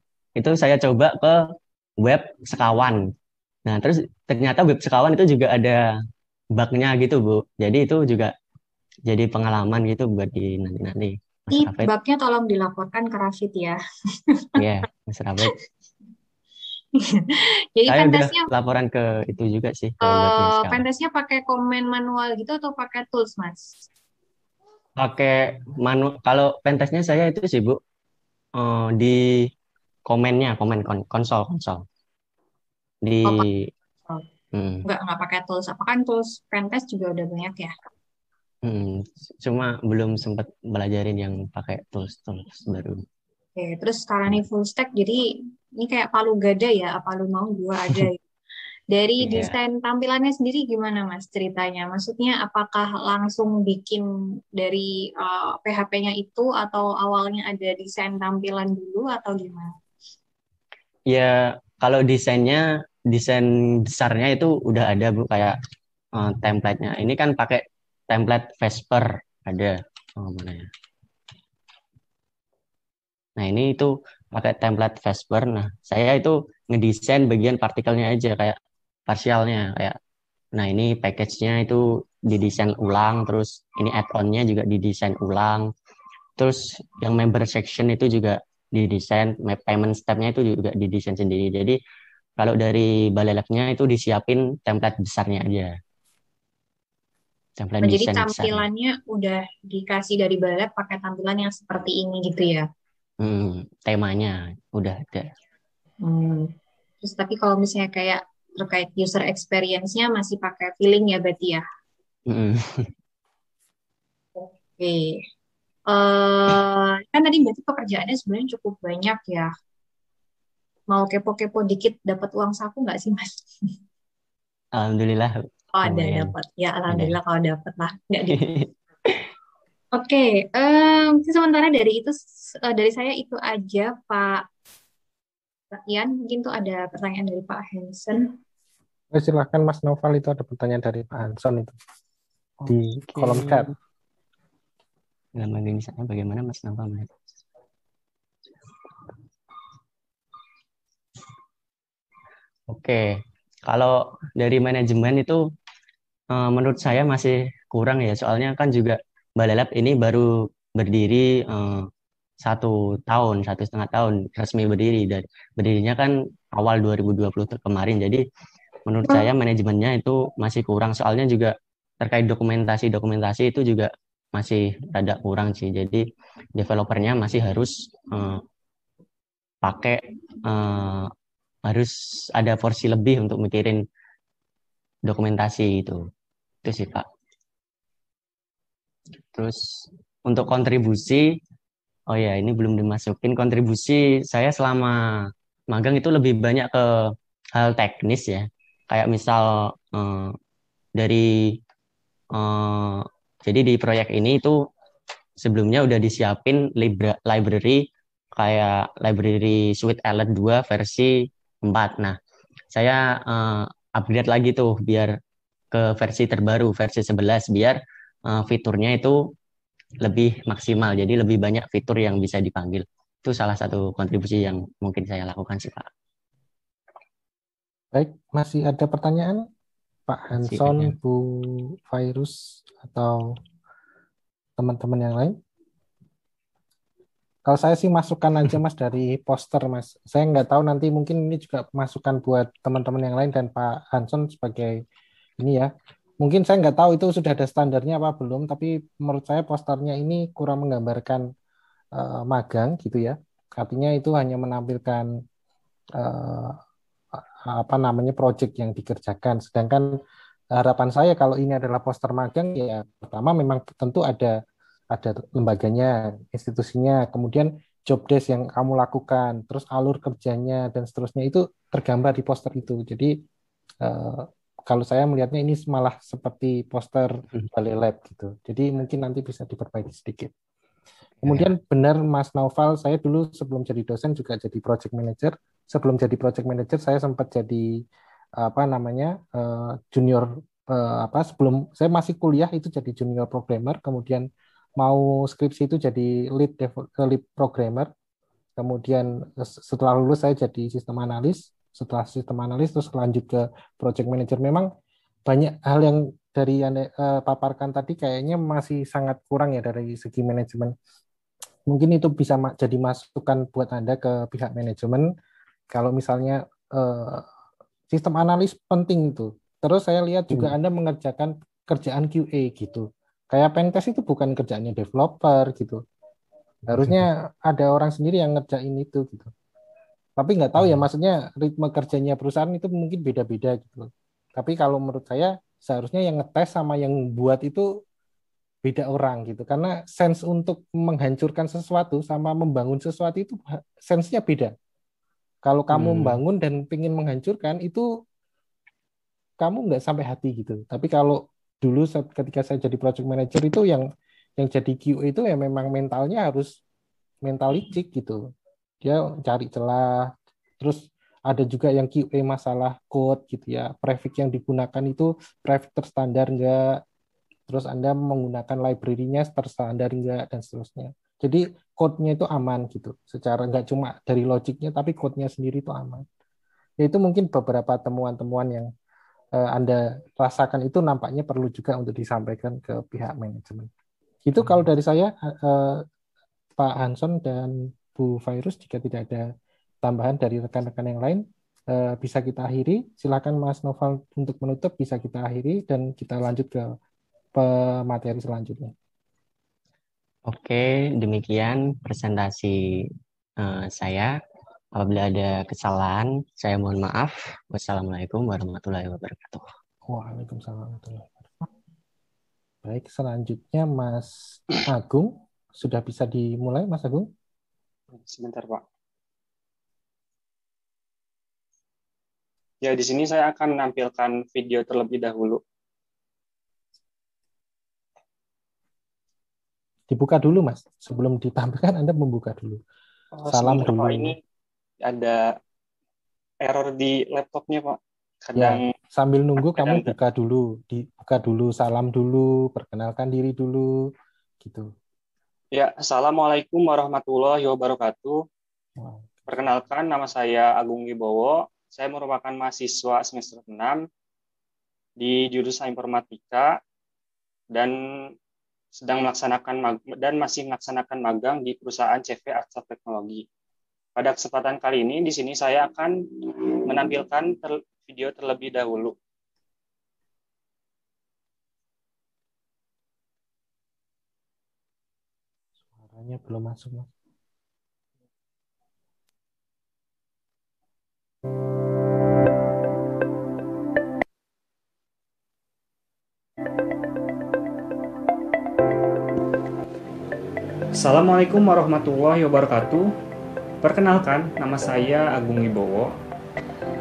saya coba ke web sekawan. Nah, terus ternyata web sekawan itu juga ada bug-nya gitu, Bu. Jadi itu juga jadi pengalaman gitu buat di nanti-nanti. Mas Ini Rafid, babnya tolong dilaporkan ke Rafid ya. ya, Mas Rafid. Jadi Saya udah pentasnya laporan ke itu juga sih, ke webnya sekawan. pentasnya pakai komen manual gitu atau pakai tools, Mas? Pakai kalau pentestnya saya itu sih, Bu, di komennya, konsol, konsol. Oh, Di oh, hmm, nggak pakai tools. Apa kan tools pentest juga udah banyak ya? hmm, cuma belum sempat belajarin yang pakai tools baru. Oke, terus sekarang ini full stack, jadi ini kayak palu gada ya, apa lu mau dua ada. Dari Iya. desain tampilannya sendiri gimana Mas ceritanya? Maksudnya apakah langsung bikin dari PHP-nya itu atau awalnya ada desain tampilan dulu atau gimana? Ya, kalau desain besarnya itu udah ada Bu, kayak template-nya. Ini kan pakai template Vesper ada. Oh, mana ya? Nah, ini itu pakai template Vesper. Nah, saya itu ngedesain bagian partikelnya aja, kayak parsialnya, kayak nah ini package-nya itu didesain ulang, terus ini add-on-nya juga didesain ulang. Terus yang member section itu juga didesain, payment step-nya itu juga didesain sendiri. Jadi kalau dari Balai Lab-nya itu disiapin template besarnya aja, template Oh, jadi desain besarnya. tampilannya udah dikasih dari balap pakai tampilan yang seperti ini gitu ya. Temanya udah ada. Hmm. Terus tapi kalau misalnya kayak terkait user experience-nya masih pakai feeling ya berarti ya. Hmm. Oke. Kan tadi berarti pekerjaannya sebenarnya cukup banyak ya. Mau kepo-kepo dikit dapat uang saku nggak sih Mas? Alhamdulillah Oh ada lumayan dapat. Ya ada. alhamdulillah kalau dapat lah. Nggak dikit. Oke. Sementara dari itu dari saya itu aja Pak Ian. Mungkin tuh ada pertanyaan dari Pak Hansen. Silahkan Mas Noval, itu ada pertanyaan dari Pak Hanson itu di Oke. kolom chat. Nama misalnya bagaimana Mas Nova melihat? Oke. Kalau dari manajemen itu menurut saya masih kurang ya, soalnya kan juga Balai Lab ini baru berdiri 1 tahun, 1,5 tahun resmi berdiri, dan berdirinya kan awal 2020 kemarin. Jadi menurut saya manajemennya itu masih kurang, soalnya juga terkait dokumentasi itu juga masih rada kurang sih. Jadi developernya masih harus pakai eh, harus ada porsi lebih untuk mikirin dokumentasi itu sih Pak. Terus untuk kontribusi, oh ya ini belum dimasukin, kontribusi saya selama magang itu lebih banyak ke hal teknis ya, kayak misal dari eh, jadi di proyek ini itu sebelumnya udah disiapin library kayak library Suite 2 versi 4. Nah, saya upgrade lagi tuh biar ke versi terbaru, versi 11, biar fiturnya itu lebih maksimal. Jadi lebih banyak fitur yang bisa dipanggil. Itu salah satu kontribusi yang mungkin saya lakukan sih, Pak. Baik, masih ada pertanyaan Pak Masih Hanson, ada. Bu Virus, atau teman-teman yang lain? Kalau saya sih masukkan aja Mas dari poster Mas. Saya nggak tahu nanti mungkin ini juga masukan buat teman-teman yang lain dan Pak Hanson sebagai ini ya. Mungkin saya nggak tahu itu sudah ada standarnya apa belum, tapi menurut saya posternya ini kurang menggambarkan magang gitu ya. Artinya itu hanya menampilkan eh, apa namanya project yang dikerjakan. Sedangkan harapan saya kalau ini adalah poster magang ya pertama memang tentu ada lembaganya, institusinya, kemudian job desk yang kamu lakukan, terus alur kerjanya dan seterusnya itu tergambar di poster itu. Jadi eh, kalau saya melihatnya ini malah seperti poster Balai Lab gitu. Jadi mungkin nanti bisa diperbaiki sedikit. Kemudian benar Mas Naufal, saya dulu sebelum jadi dosen juga jadi project manager. Sebelum jadi project manager saya sempat jadi apa namanya junior apa sebelum saya masih kuliah itu jadi junior programmer, kemudian mau skripsi itu jadi lead programmer. Kemudian setelah lulus saya jadi sistem analis. Setelah sistem analis terus lanjut ke project manager. Memang banyak hal yang dari Anda paparkan tadi kayaknya masih sangat kurang ya dari segi manajemen. Mungkin itu bisa jadi masukan buat Anda ke pihak manajemen. Kalau misalnya sistem analis penting itu. Terus saya lihat juga Anda mengerjakan kerjaan QA gitu. Kayak pentest itu bukan kerjaannya developer gitu. Harusnya ada orang sendiri yang ngerjain itu gitu. Tapi nggak tahu ya, maksudnya ritme kerjanya perusahaan itu mungkin beda-beda gitu. Tapi kalau menurut saya seharusnya yang ngetes sama yang buat itu beda orang gitu. Karena sense untuk menghancurkan sesuatu sama membangun sesuatu itu sense-nya beda. Kalau kamu membangun dan ingin menghancurkan itu kamu nggak sampai hati gitu. Tapi kalau dulu ketika saya jadi project manager itu yang jadi QA itu ya memang mentalnya harus mental licik gitu. Dia cari celah. Terus ada juga yang QA masalah code gitu ya. Prefix yang digunakan itu prefix terstandar enggak. Terus Anda menggunakan library-nya terstandar enggak dan seterusnya. Jadi code-nya itu aman gitu. Secara enggak cuma dari logiknya tapi code-nya sendiri itu aman. Ya, itu mungkin beberapa temuan-temuan yang Anda rasakan itu nampaknya perlu juga untuk disampaikan ke pihak manajemen. Itu kalau dari saya, Pak Hanson dan Bu Virus, jika tidak ada tambahan dari rekan-rekan yang lain, bisa kita akhiri. Silakan Mas Noval untuk menutup, bisa kita akhiri dan kita lanjut ke materi selanjutnya. Oke, demikian presentasi saya. Apabila ada kesalahan, saya mohon maaf. Wassalamualaikum warahmatullahi wabarakatuh. Waalaikumsalam warahmatullahi wabarakatuh. Baik, selanjutnya Mas Agung. Sudah bisa dimulai, Mas Agung? Sebentar, Pak. Ya, di sini saya akan menampilkan video terlebih dahulu. Dibuka dulu, Mas. Sebelum ditampilkan, Anda membuka dulu. Salam Sebentar, dulu. Pak. Ini ada error di laptopnya, Pak. Ya, sambil nunggu kamu buka dulu, salam dulu, perkenalkan diri dulu, gitu. Ya, Assalamualaikum warahmatullahi wabarakatuh. Perkenalkan, nama saya Agung Wibowo. saya merupakan mahasiswa semester 6 di jurusan informatika dan masih melaksanakan magang di perusahaan CV Atsaf Teknologi. Pada kesempatan kali ini, di sini saya akan menampilkan video terlebih dahulu. Suaranya belum masuk, Mas. Assalamualaikum warahmatullahi wabarakatuh. Perkenalkan, nama saya Agung Wibowo.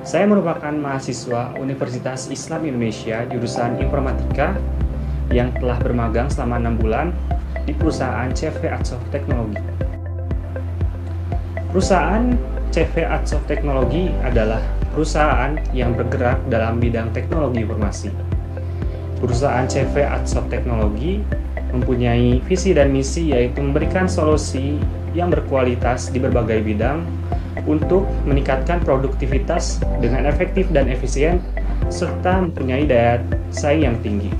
Saya merupakan mahasiswa Universitas Islam Indonesia jurusan Informatika yang telah bermagang selama 6 bulan di perusahaan CV Atsaf Teknologi. Perusahaan CV Atsaf Teknologi adalah perusahaan yang bergerak dalam bidang teknologi informasi. Perusahaan CV Atsaf Teknologi mempunyai visi dan misi, yaitu memberikan solusi yang berkualitas di berbagai bidang untuk meningkatkan produktivitas dengan efektif dan efisien serta mempunyai daya saing yang tinggi.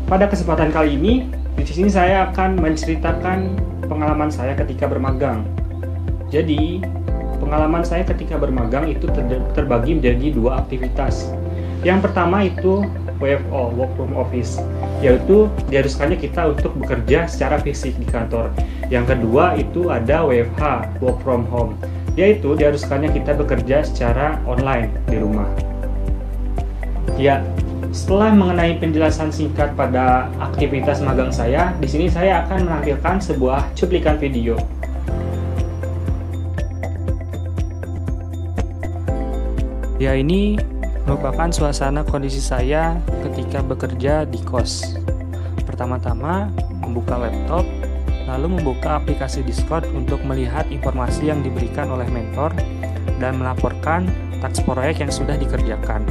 Pada kesempatan kali ini, di sini saya akan menceritakan pengalaman saya ketika bermagang. Jadi, pengalaman saya ketika bermagang itu terbagi menjadi 2 aktivitas. Yang pertama itu WFO, Work from Office, yaitu diharuskannya kita untuk bekerja secara fisik di kantor. Yang kedua itu ada WFH, Work from Home, yaitu diharuskannya kita bekerja secara online di rumah. Ya, setelah mengenai penjelasan singkat pada aktivitas magang saya, di sini saya akan menampilkan sebuah cuplikan video. Ya, ini merupakan suasana kondisi saya ketika bekerja di kos. Pertama-tama, membuka laptop, lalu membuka aplikasi Discord untuk melihat informasi yang diberikan oleh mentor dan melaporkan taks proyek yang sudah dikerjakan.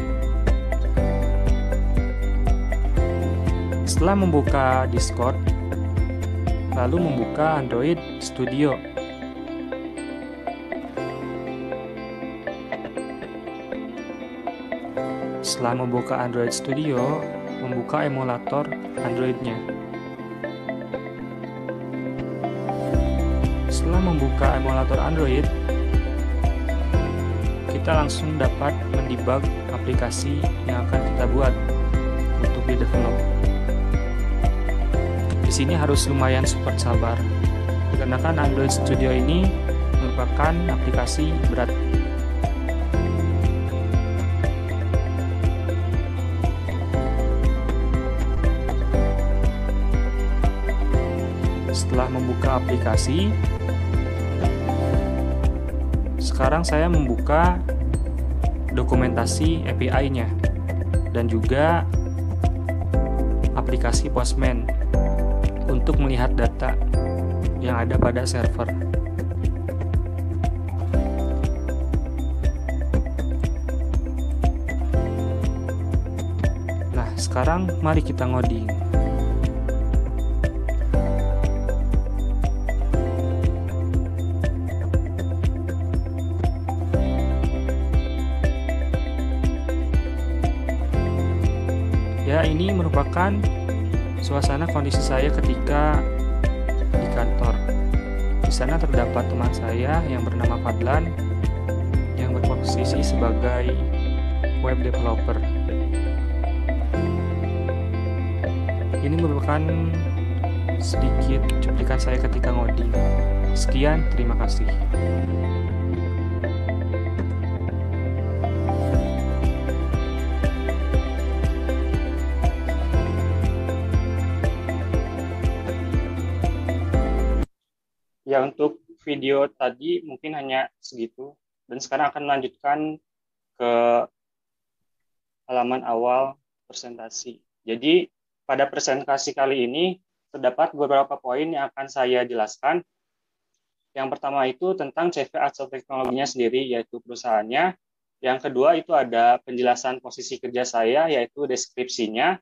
Setelah membuka Discord, lalu membuka Android Studio. Setelah membuka Android Studio, membuka emulator Android-nya. Setelah membuka emulator Android, kita langsung dapat mendebug aplikasi yang akan kita buat untuk di-develop. Di sini harus lumayan support sabar, karena kan Android Studio ini merupakan aplikasi berat. Setelah membuka aplikasi, sekarang saya membuka dokumentasi API-nya dan juga aplikasi Postman untuk melihat data yang ada pada server. Nah, sekarang mari kita ngoding. Ya, ini merupakan suasana kondisi saya ketika di kantor. Di sana terdapat teman saya yang bernama Fadlan yang berposisi sebagai web developer. Ini merupakan sedikit cuplikan saya ketika ngoding. Sekian, terima kasih. Ya, untuk video tadi mungkin hanya segitu. Dan sekarang akan melanjutkan ke halaman awal presentasi. Jadi, pada presentasi kali ini terdapat beberapa poin yang akan saya jelaskan. Yang pertama itu tentang CV Atsaf Teknologinya sendiri, yaitu perusahaannya. Yang kedua itu ada penjelasan posisi kerja saya, yaitu deskripsinya.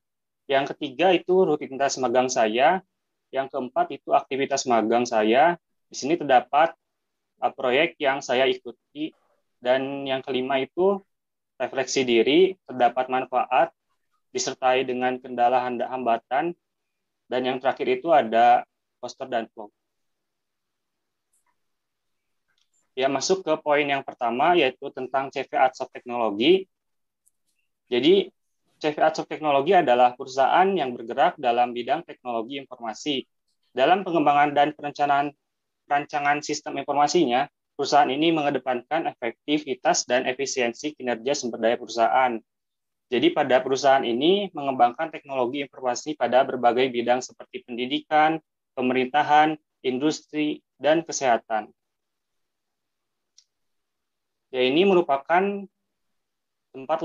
Yang ketiga itu rutinitas magang saya. Yang keempat itu aktivitas magang saya. Di sini terdapat proyek yang saya ikuti Dan yang kelima itu refleksi diri, terdapat manfaat, disertai dengan kendala hambatan, dan yang terakhir itu ada poster dan vlog. Ya, masuk ke poin yang pertama, yaitu tentang CV Arts of Technology. Jadi, CV Arts of Technology adalah perusahaan yang bergerak dalam bidang teknologi informasi. Dalam pengembangan dan perancangan sistem informasinya, perusahaan ini mengedepankan efektivitas dan efisiensi kinerja sumber daya perusahaan. Jadi pada perusahaan ini mengembangkan teknologi informasi pada berbagai bidang seperti pendidikan, pemerintahan, industri, dan kesehatan. Ya, ini merupakan tempat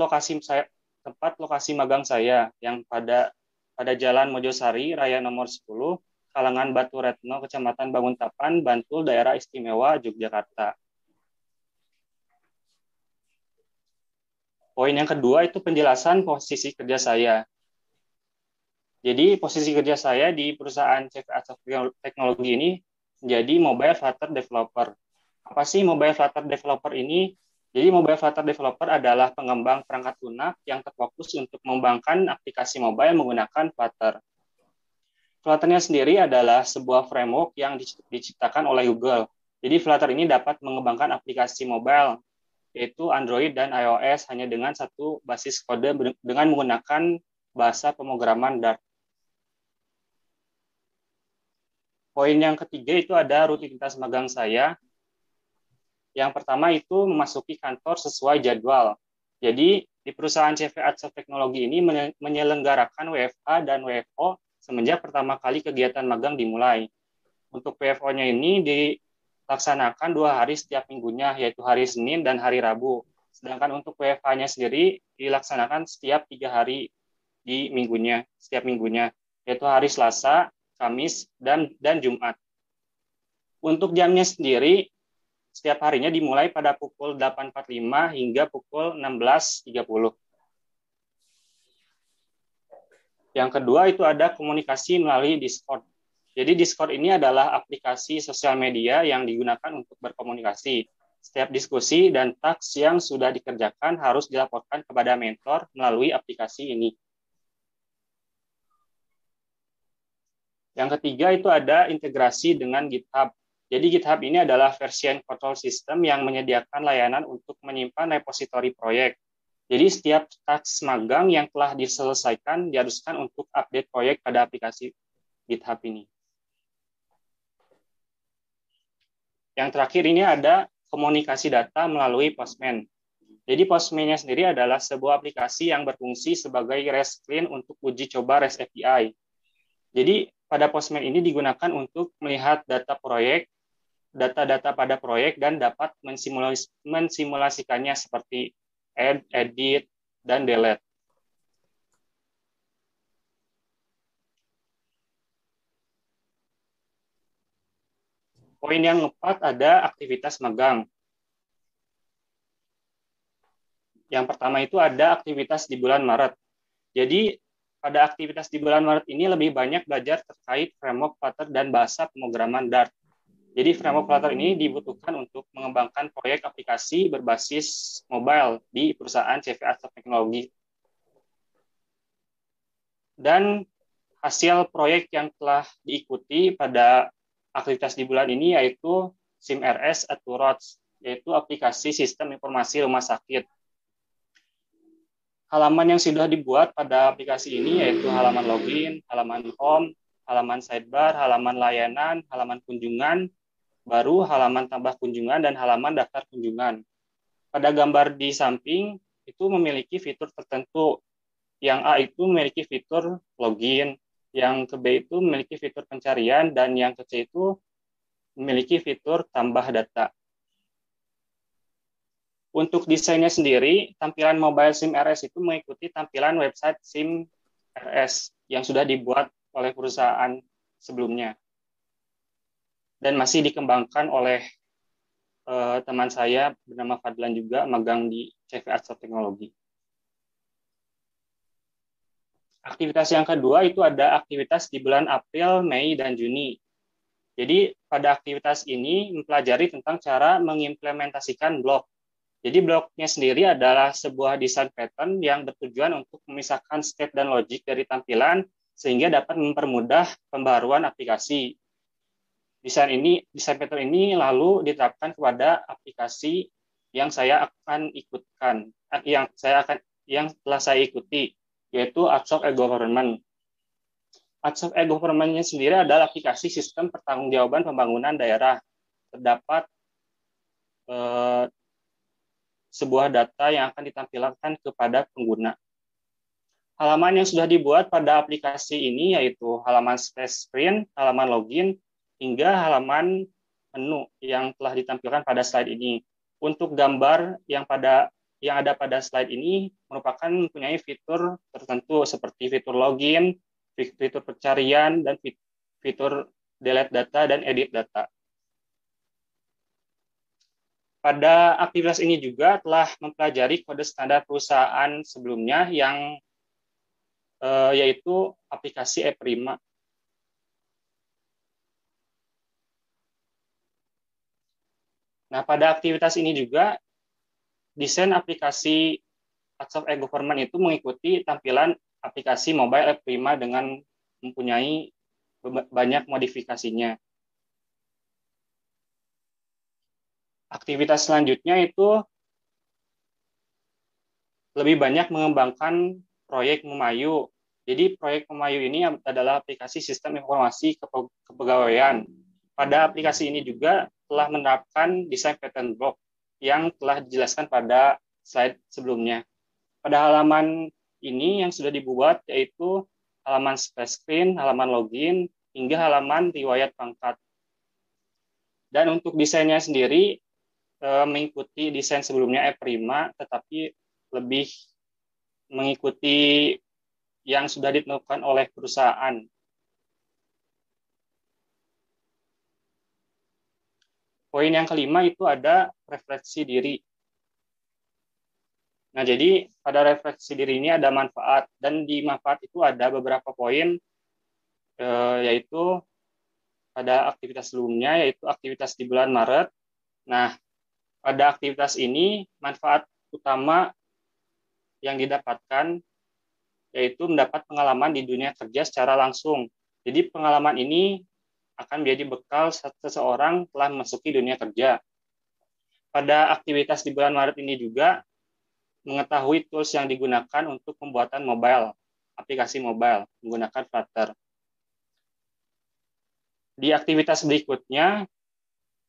lokasi magang saya yang pada Jalan Mojosari, Raya nomor 10, Kalangan Batu Retno, Kecamatan Banguntapan, Bantul, Daerah Istimewa, Yogyakarta. Poin yang kedua itu penjelasan posisi kerja saya. Jadi posisi kerja saya di perusahaan CV Arts of Technology ini menjadi Mobile Flutter Developer. Apa sih Mobile Flutter Developer ini? Jadi Mobile Flutter Developer adalah pengembang perangkat lunak yang terfokus untuk mengembangkan aplikasi mobile menggunakan Flutter. Flutter-nya sendiri adalah sebuah framework yang diciptakan oleh Google. Jadi Flutter ini dapat mengembangkan aplikasi mobile, yaitu Android dan iOS hanya dengan satu basis kode dengan menggunakan bahasa pemrograman Dart. Poin yang ketiga itu ada rutinitas magang saya. Yang pertama itu memasuki kantor sesuai jadwal. Jadi di perusahaan CV Arts of Technology ini menyelenggarakan WFH dan WFO semenjak pertama kali kegiatan magang dimulai. Untuk WFO-nya ini dilaksanakan 2 hari setiap minggunya, yaitu hari Senin dan hari Rabu. Sedangkan untuk WFH-nya sendiri dilaksanakan setiap 3 hari di minggunya, setiap minggunya, yaitu hari Selasa, Kamis, dan Jumat. Untuk jamnya sendiri, setiap harinya dimulai pada pukul 8.45 hingga pukul 16.30. Yang kedua itu ada komunikasi melalui Discord. Jadi Discord ini adalah aplikasi sosial media yang digunakan untuk berkomunikasi. Setiap diskusi dan taks yang sudah dikerjakan harus dilaporkan kepada mentor melalui aplikasi ini. Yang ketiga itu ada integrasi dengan GitHub. Jadi GitHub ini adalah version control system yang menyediakan layanan untuk menyimpan repositori proyek. Jadi setiap taks magang yang telah diselesaikan diharuskan untuk update proyek pada aplikasi GitHub ini. Yang terakhir ini ada komunikasi data melalui Postman. Jadi Postman-nya sendiri adalah sebuah aplikasi yang berfungsi sebagai REST client untuk uji coba REST API. Jadi pada Postman ini digunakan untuk melihat data-data pada proyek dan dapat mensimulasikannya seperti add, edit, dan delete. Poin yang keempat ada aktivitas magang. Yang pertama itu ada aktivitas di bulan Maret. Jadi pada aktivitas di bulan Maret ini lebih banyak belajar terkait framework Flutter dan bahasa pemrograman Dart. Jadi framework Flutter ini dibutuhkan untuk mengembangkan proyek aplikasi berbasis mobile di perusahaan CV Arts of Technology. Dan hasil proyek yang telah diikuti pada aktivitas di bulan ini yaitu SIMRS Roads, yaitu aplikasi sistem informasi rumah sakit. Halaman yang sudah dibuat pada aplikasi ini yaitu halaman login, halaman home, halaman sidebar, halaman layanan, halaman kunjungan, baru halaman tambah kunjungan, dan halaman daftar kunjungan. Pada gambar di samping itu memiliki fitur tertentu. Yang A itu memiliki fitur login, yang ke B itu memiliki fitur pencarian, dan yang ke C itu memiliki fitur tambah data. Untuk desainnya sendiri, tampilan mobile SIMRS itu mengikuti tampilan website SIMRS yang sudah dibuat oleh perusahaan sebelumnya. Dan masih dikembangkan oleh teman saya bernama Fadlan juga, magang di CV Arts of Technology. Aktivitas yang kedua itu ada aktivitas di bulan April, Mei, dan Juni. Jadi pada aktivitas ini mempelajari tentang cara mengimplementasikan blog. Jadi bloknya sendiri adalah sebuah desain pattern yang bertujuan untuk memisahkan state dan logic dari tampilan sehingga dapat mempermudah pembaruan aplikasi. Desain pattern ini lalu diterapkan kepada aplikasi yang saya akan ikutkan, yang telah saya ikuti, yaitu Apps of e-Government. Apps of e-Government-nya sendiri adalah aplikasi sistem pertanggungjawaban pembangunan daerah. Terdapat sebuah data yang akan ditampilkan kepada pengguna. Halaman yang sudah dibuat pada aplikasi ini yaitu halaman splash screen, halaman login, hingga halaman menu yang telah ditampilkan pada slide ini. Untuk gambar yang ada pada slide ini merupakan mempunyai fitur tertentu seperti fitur login, fitur pencarian, dan fitur delete data dan edit data. Pada aktivitas ini juga telah mempelajari kode standar perusahaan sebelumnya yang yaitu aplikasi e-Prima. Nah, pada aktivitas ini juga desain aplikasi Apps of e-Government itu mengikuti tampilan aplikasi mobile e-Prima dengan mempunyai banyak modifikasinya. Aktivitas selanjutnya itu lebih banyak mengembangkan proyek Memayu. Jadi proyek Memayu ini adalah aplikasi sistem informasi kepegawaian. Pada aplikasi ini juga telah menerapkan desain pattern block yang telah dijelaskan pada slide sebelumnya. Pada halaman ini yang sudah dibuat yaitu halaman splash screen, halaman login, hingga halaman riwayat pangkat. Dan untuk desainnya sendiri mengikuti desain sebelumnya e-Prima, tetapi lebih mengikuti yang sudah ditentukan oleh perusahaan. Poin yang kelima itu ada refleksi diri. Nah, jadi pada refleksi diri ini ada manfaat, dan di manfaat itu ada beberapa poin, yaitu pada aktivitas sebelumnya, yaitu aktivitas di bulan Maret. Nah, pada aktivitas ini manfaat utama yang didapatkan yaitu mendapat pengalaman di dunia kerja secara langsung. Jadi pengalaman ini akan menjadi bekal saat seseorang telah memasuki dunia kerja. Pada aktivitas di bulan Maret ini juga mengetahui tools yang digunakan untuk pembuatan mobile, aplikasi mobile menggunakan Flutter. Di aktivitas berikutnya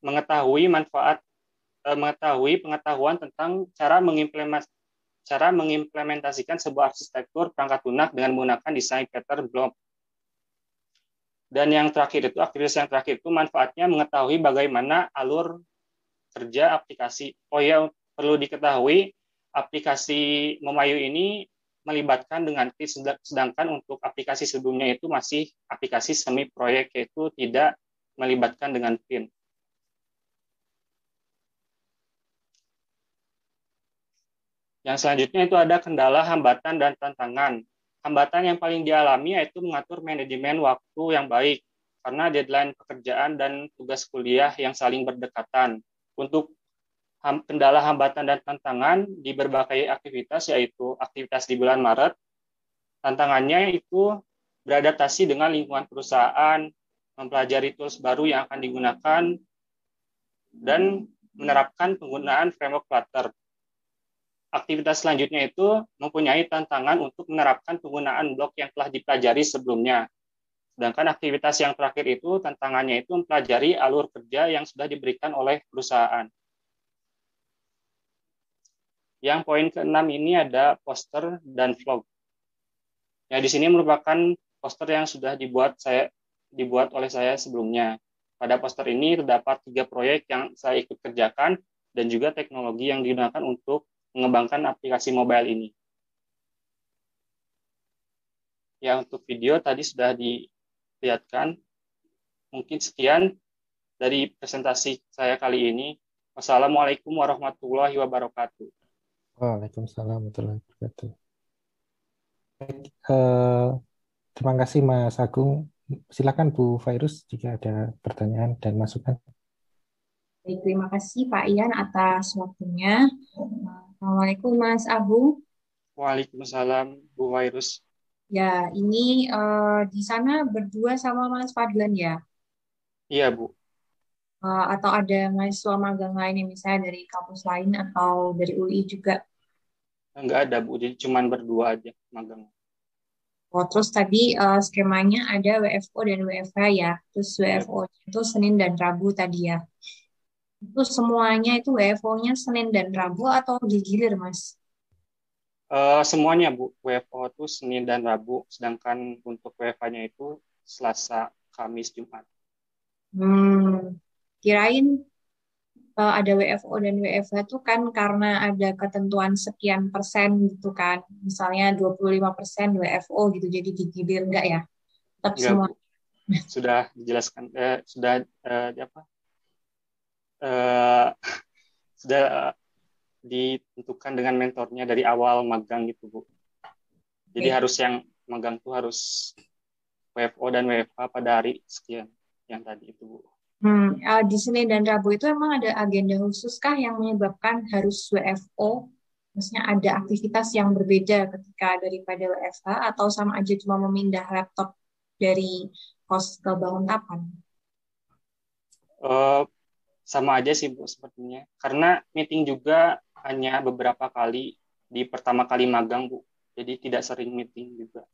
mengetahui pengetahuan tentang cara mengimplementasikan sebuah arsitektur perangkat lunak dengan menggunakan desain pattern block. Dan yang terakhir itu, aktivitas yang terakhir itu manfaatnya mengetahui bagaimana alur kerja aplikasi. Oh ya, perlu diketahui aplikasi Memayu ini melibatkan dengan PIN, sedangkan untuk aplikasi sebelumnya itu masih aplikasi semi proyek, yaitu tidak melibatkan dengan PIN. Yang selanjutnya itu ada kendala, hambatan, dan tantangan. Hambatan yang paling dialami yaitu mengatur manajemen waktu yang baik, karena deadline pekerjaan dan tugas kuliah yang saling berdekatan. Untuk kendala, hambatan, dan tantangan di berbagai aktivitas, yaitu aktivitas di bulan Maret, tantangannya itu beradaptasi dengan lingkungan perusahaan, mempelajari tools baru yang akan digunakan, dan menerapkan penggunaan framework Flutter. Aktivitas selanjutnya itu mempunyai tantangan untuk menerapkan penggunaan blok yang telah dipelajari sebelumnya. Sedangkan aktivitas yang terakhir itu tantangannya itu mempelajari alur kerja yang sudah diberikan oleh perusahaan. Yang poin ke-6 ini ada poster dan vlog. Ya, di sini merupakan poster yang sudah dibuat oleh saya sebelumnya. Pada poster ini terdapat 3 proyek yang saya ikut kerjakan dan juga teknologi yang digunakan untuk mengembangkan aplikasi mobile ini. Ya, untuk video tadi sudah dilihatkan. Mungkin sekian dari presentasi saya kali ini. Wassalamualaikum warahmatullahi wabarakatuh. Waalaikumsalam warahmatullahi wabarakatuh. Terima kasih Mas Agung. Silakan Bu Virus jika ada pertanyaan dan masukan. Baik, terima kasih Pak Ian atas waktunya. Assalamualaikum Mas Agung. Waalaikumsalam, Bu Wairus. Ya, ini di sana berdua sama Mas Fadlan ya? Iya, Bu. Atau ada mahasiswa magang lain yang misalnya dari kampus lain atau dari UI juga? Nggak ada, Bu. Jadi cuman berdua aja magang. Oh, terus tadi skemanya ada WFO dan WFH ya. Terus Iya, WFO itu Senin dan Rabu tadi ya. Itu semuanya itu WFO-nya Senin dan Rabu atau digilir, Mas? Semuanya, Bu. WFO itu Senin dan Rabu, sedangkan untuk WFH-nya itu Selasa, Kamis, Jumat. Kirain ada WFO dan WFH itu kan karena ada ketentuan sekian persen gitu kan. Misalnya 25% WFO gitu, jadi digilir enggak ya? Tetap Enggak, semua. Bu. Sudah dijelaskan, sudah apa? eh, sudah ditentukan dengan mentornya dari awal magang gitu, Bu. Jadi Oke. harus yang magang tuh harus WFO dan WFH pada hari sekian yang tadi itu, Bu. Di Senin dan Rabu itu emang ada agenda khusus kah yang menyebabkan harus WFO? Maksudnya ada aktivitas yang berbeda ketika daripada WFH atau sama aja cuma memindah laptop dari kos ke Banguntapan? Eh, Sama aja sih, Bu, sepertinya. Karena meeting juga hanya beberapa kali di pertama kali magang, Bu. Jadi tidak sering meeting juga.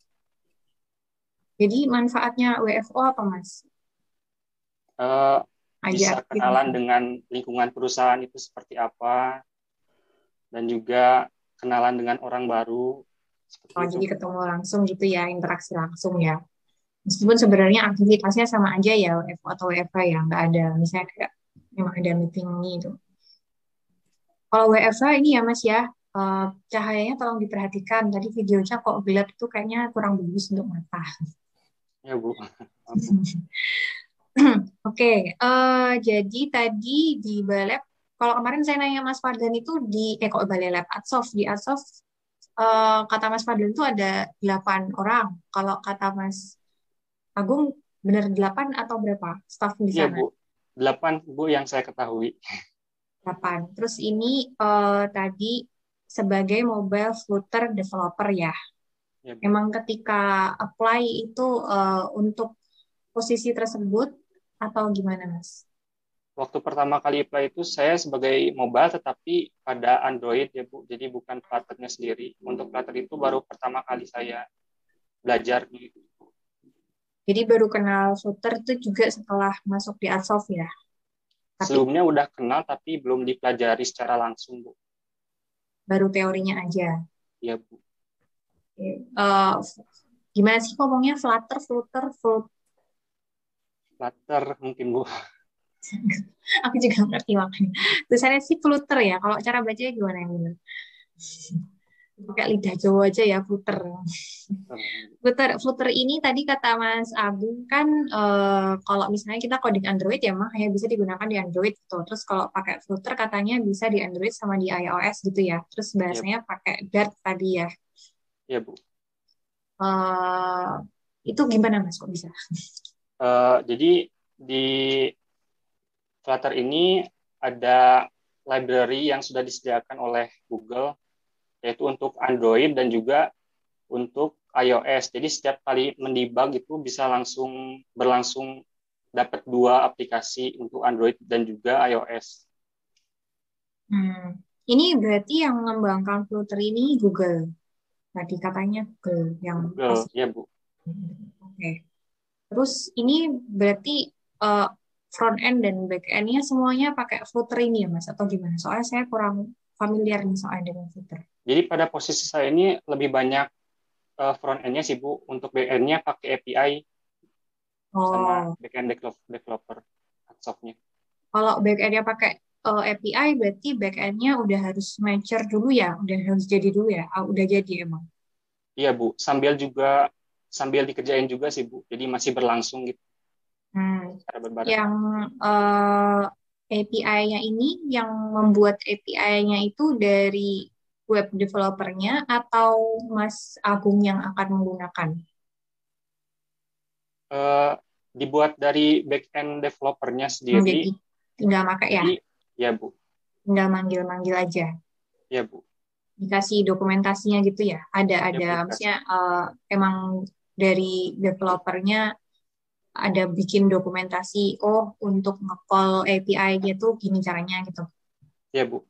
Jadi manfaatnya WFO apa, Mas? Eh, Ada Bisa aktivitas. kenalan dengan lingkungan perusahaan itu seperti apa, dan juga kenalan dengan orang baru, seperti Oh, itu, jadi Bu. ketemu langsung gitu ya, interaksi langsung ya. Meskipun sebenarnya aktivitasnya sama aja ya, WFO atau WFH ya, nggak ada misalnya kayak memang ada meeting gitu. Kalau WFH ini ya Mas ya, cahayanya tolong diperhatikan. Tadi videonya kok gelap itu kayaknya kurang bagus untuk mata. Ya, Bu. Maaf, Bu. Oke, jadi tadi di Balep, kalau kemarin saya nanya Mas Fadlan itu kok Balai Lab Adsof, di Adsof kata Mas Fadlan itu ada 8 orang. Kalau kata Mas Agung, benar 8 atau berapa staff di Iya, sana? Bu. 8, Bu, yang saya ketahui. 8. Terus ini tadi sebagai mobile Flutter developer ya. Ya, Bu. Emang ketika apply itu untuk posisi tersebut atau gimana, Mas? Waktu pertama kali apply itu saya sebagai mobile tetapi pada Android ya, Bu. Jadi bukan Flutter-nya sendiri. Untuk Flutter itu baru pertama kali saya belajar gitu. Jadi baru kenal Flutter itu juga setelah masuk di Adsoft ya. Tapi Sebelumnya udah kenal tapi belum dipelajari secara langsung, Bu. baru teorinya aja. Ya, Bu. Oke. Gimana sih ngomongnya Flutter, Flutter, Flutter? Flutter mungkin, Bu. Aku juga ngerti makanya. Tulisannya sih Flutter ya. Kalau cara bacanya gimana yang benar? Pakai lidah Jawa aja ya, Flutter. Flutter ini tadi kata Mas Agung kan kalau misalnya kita coding Android ya mah hanya bisa digunakan di Android gitu. Terus kalau pakai Flutter katanya bisa di Android sama di iOS gitu ya. Terus Ya, bahasanya pakai Dart tadi ya. ya, Bu. Eh, itu gimana Mas kok bisa? Jadi di Flutter ini ada library yang sudah disediakan oleh Google, yaitu untuk Android dan juga untuk iOS. Jadi setiap kali mendebug itu bisa berlangsung dapat 2 aplikasi untuk Android dan juga iOS. Ini berarti yang mengembangkan Flutter ini Google. Tadi katanya Google yang Google, pasti. ya, Bu. Oke. Terus ini berarti front end dan back end-nya semuanya pakai Flutter ini ya Mas atau gimana? Soalnya saya kurang familiar nih soalnya dengan Flutter. Jadi pada posisi saya ini lebih banyak front end-nya sih, Bu. Untuk back end-nya pakai API sama Oh, back end developer softnya. kalau back end-nya pakai API berarti back end-nya udah harus mature dulu ya, udah harus jadi dulu ya, udah jadi emang. Iya, Bu. Sambil dikerjain juga sih, Bu. Jadi masih berlangsung gitu secara berbarengan. Yang API-nya ini, yang membuat API-nya itu dari web developer-nya atau Mas Agung yang akan menggunakan? Dibuat dari back end developernya Jadi sendiri. tinggal pakai ya, Jadi, ya Bu, tinggal manggil-manggil aja. ya Bu, Dikasih dokumentasinya gitu ya. ya Bu, Maksudnya emang dari developernya ada bikin dokumentasi, oh untuk nge-call API-nya tuh gini caranya gitu. ya Bu.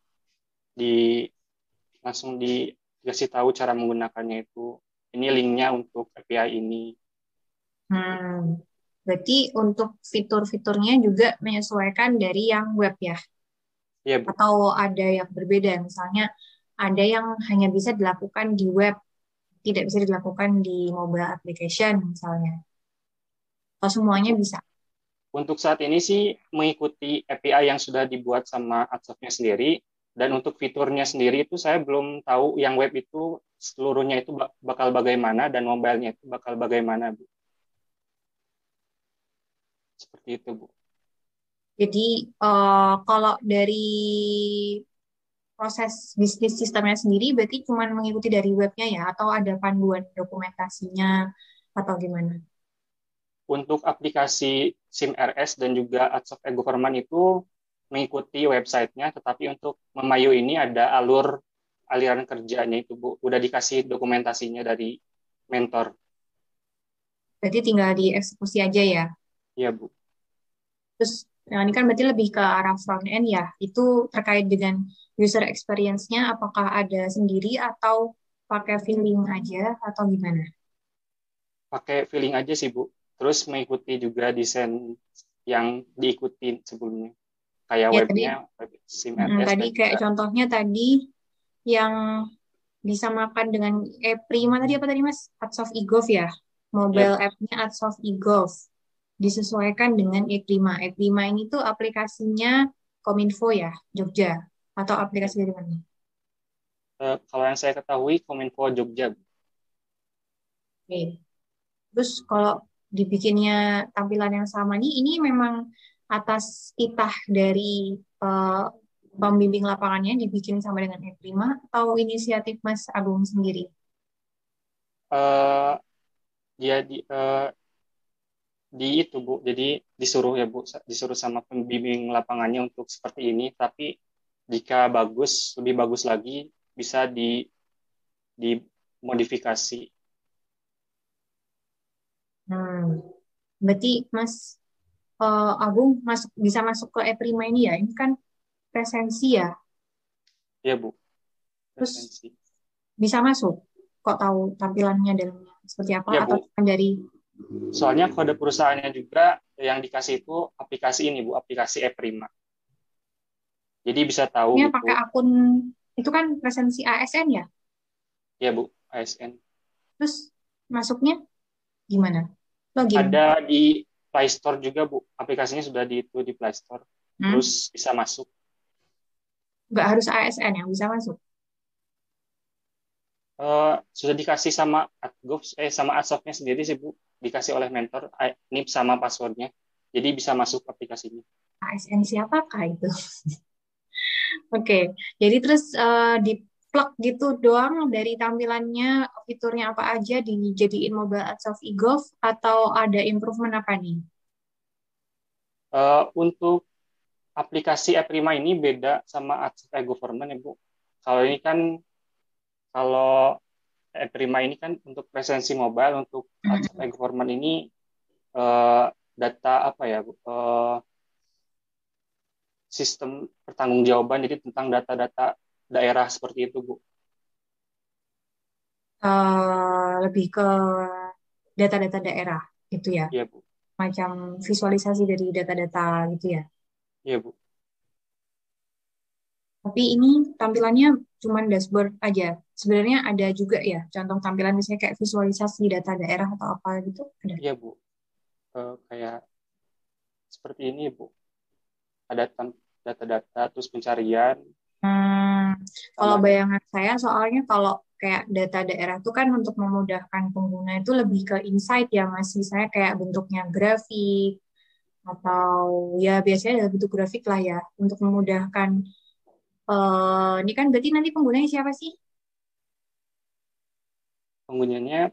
Langsung dikasih tahu cara menggunakannya itu. Ini linknya untuk API ini. Berarti untuk fitur-fiturnya juga menyesuaikan dari yang web ya? Ya Bu. Atau ada yang berbeda? Misalnya ada yang hanya bisa dilakukan di web, tidak bisa dilakukan di mobile application misalnya. Atau semuanya bisa? Untuk saat ini sih mengikuti API yang sudah dibuat sama Adsoft-nya sendiri. Dan untuk fiturnya sendiri itu saya belum tahu yang web itu seluruhnya itu bakal bagaimana dan mobile-nya itu bakal bagaimana, Bu. Seperti itu, Bu. Jadi kalau dari proses bisnis sistemnya sendiri berarti cuma mengikuti dari webnya ya, atau ada panduan dokumentasinya atau gimana? Untuk aplikasi SIM-RS dan juga Adsoft e-Government itu mengikuti websitenya, tetapi untuk Memayu ini ada aliran kerjanya itu, Bu. Udah dikasih dokumentasinya dari mentor. Berarti tinggal dieksekusi aja ya. Iya, Bu. Terus ini kan berarti lebih ke arah front end ya. Itu terkait dengan user experience-nya apakah ada sendiri atau pakai feeling aja atau gimana? Pakai feeling aja sih, Bu. Terus mengikuti juga desain yang diikuti sebelumnya. Kayak Ya webnya, web SIM-RS tadi dan kayak juga contohnya tadi yang bisa makan dengan Prima tadi apa tadi Mas? Adsoft eGov ya. ya, Mobile Bu. app-nya Adsoft eGov disesuaikan dengan E-Prima. E-Prima ini tuh aplikasinya Kominfo ya, Jogja atau Ya. aplikasi dari mana? Kalau yang saya ketahui Kominfo Jogja, Bu. Oke. Terus kalau dibikinnya tampilan yang sama nih, ini memang atas titah dari eh, pembimbing lapangannya dibikin sama dengan E-Prima atau inisiatif Mas Agung sendiri? Eh, dia di itu, Bu. Jadi disuruh ya, Bu, disuruh sama pembimbing lapangannya untuk seperti ini, tapi jika lebih bagus lagi bisa dimodifikasi. Hmm. Berarti Mas Agung bisa masuk ke E-Prima ini ya? Ini kan presensi ya, Ya, Bu. terus Resensi. bisa masuk. Kok tahu tampilannya dalamnya seperti apa Ya, atau Bu. cuma dari Soalnya kode perusahaannya juga yang dikasih itu aplikasi ini, Bu, aplikasi e-Prima. Jadi bisa tahu pakai gitu. akun itu kan presensi ASN ya? Ya, Bu, ASN. Terus masuknya gimana? Login. Ada di Play Store juga, Bu. Aplikasinya sudah di Play Store. Hmm? Terus bisa masuk. Nggak harus ASN yang bisa masuk. Sudah dikasih sama sama Adsoft-nya sendiri sih, Bu. Dikasih oleh mentor NIP sama passwordnya. Jadi bisa masuk aplikasinya. ASN siapakah itu? Oke, jadi terus di plug gitu doang dari tampilannya, fiturnya apa aja dijadiin mobile Adsoft eGov atau ada improvement apa nih? Untuk aplikasi e-Prima ini beda sama Adsoft e-Government ya, Bu. Kalau e-Prima ini kan untuk presensi mobile, untuk Adsoft e-Government ini data apa ya, Bu? Sistem pertanggungjawaban, jadi tentang data-data daerah seperti itu, Bu. Lebih ke data-data daerah gitu ya, Iya, Bu. macam visualisasi dari data-data gitu ya. Iya, Bu. Tapi ini tampilannya cuma dashboard aja. Sebenarnya ada juga ya contoh tampilan misalnya kayak visualisasi data daerah atau apa gitu ada. Iya, Bu. Kayak seperti ini, Bu. Ada data-data, terus pencarian, Kalau sama bayangan saya soalnya kalau kayak data daerah itu kan untuk memudahkan pengguna itu lebih ke insight ya Mas. Misalnya kayak bentuknya grafik atau ya biasanya dalam bentuk grafik lah ya untuk memudahkan. Ini kan berarti nanti penggunanya siapa sih? penggunanya.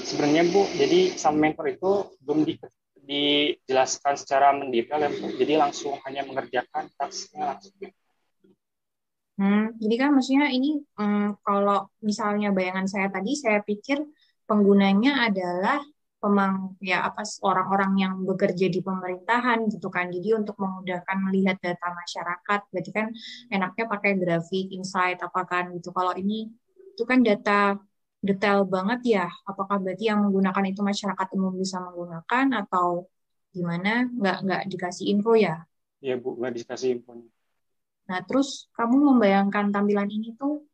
Sebenarnya, Bu, jadi sama mentor itu belum dijelaskan secara mendetail ya Bu. Jadi langsung hanya mengerjakan tasknya langsung. Jadi kan maksudnya ini kalau misalnya bayangan saya tadi, saya pikir penggunanya adalah ya apa orang-orang yang bekerja di pemerintahan gitu kan. Jadi untuk memudahkan melihat data masyarakat, berarti kan enaknya pakai grafik, insight apa kan gitu. Kalau ini itu kan data detail banget ya. Apakah berarti yang menggunakan itu masyarakat umum bisa menggunakan atau gimana? Nggak dikasih info ya? Iya Bu, nggak dikasih infonya. Nah, terus kamu membayangkan tampilan ini tuh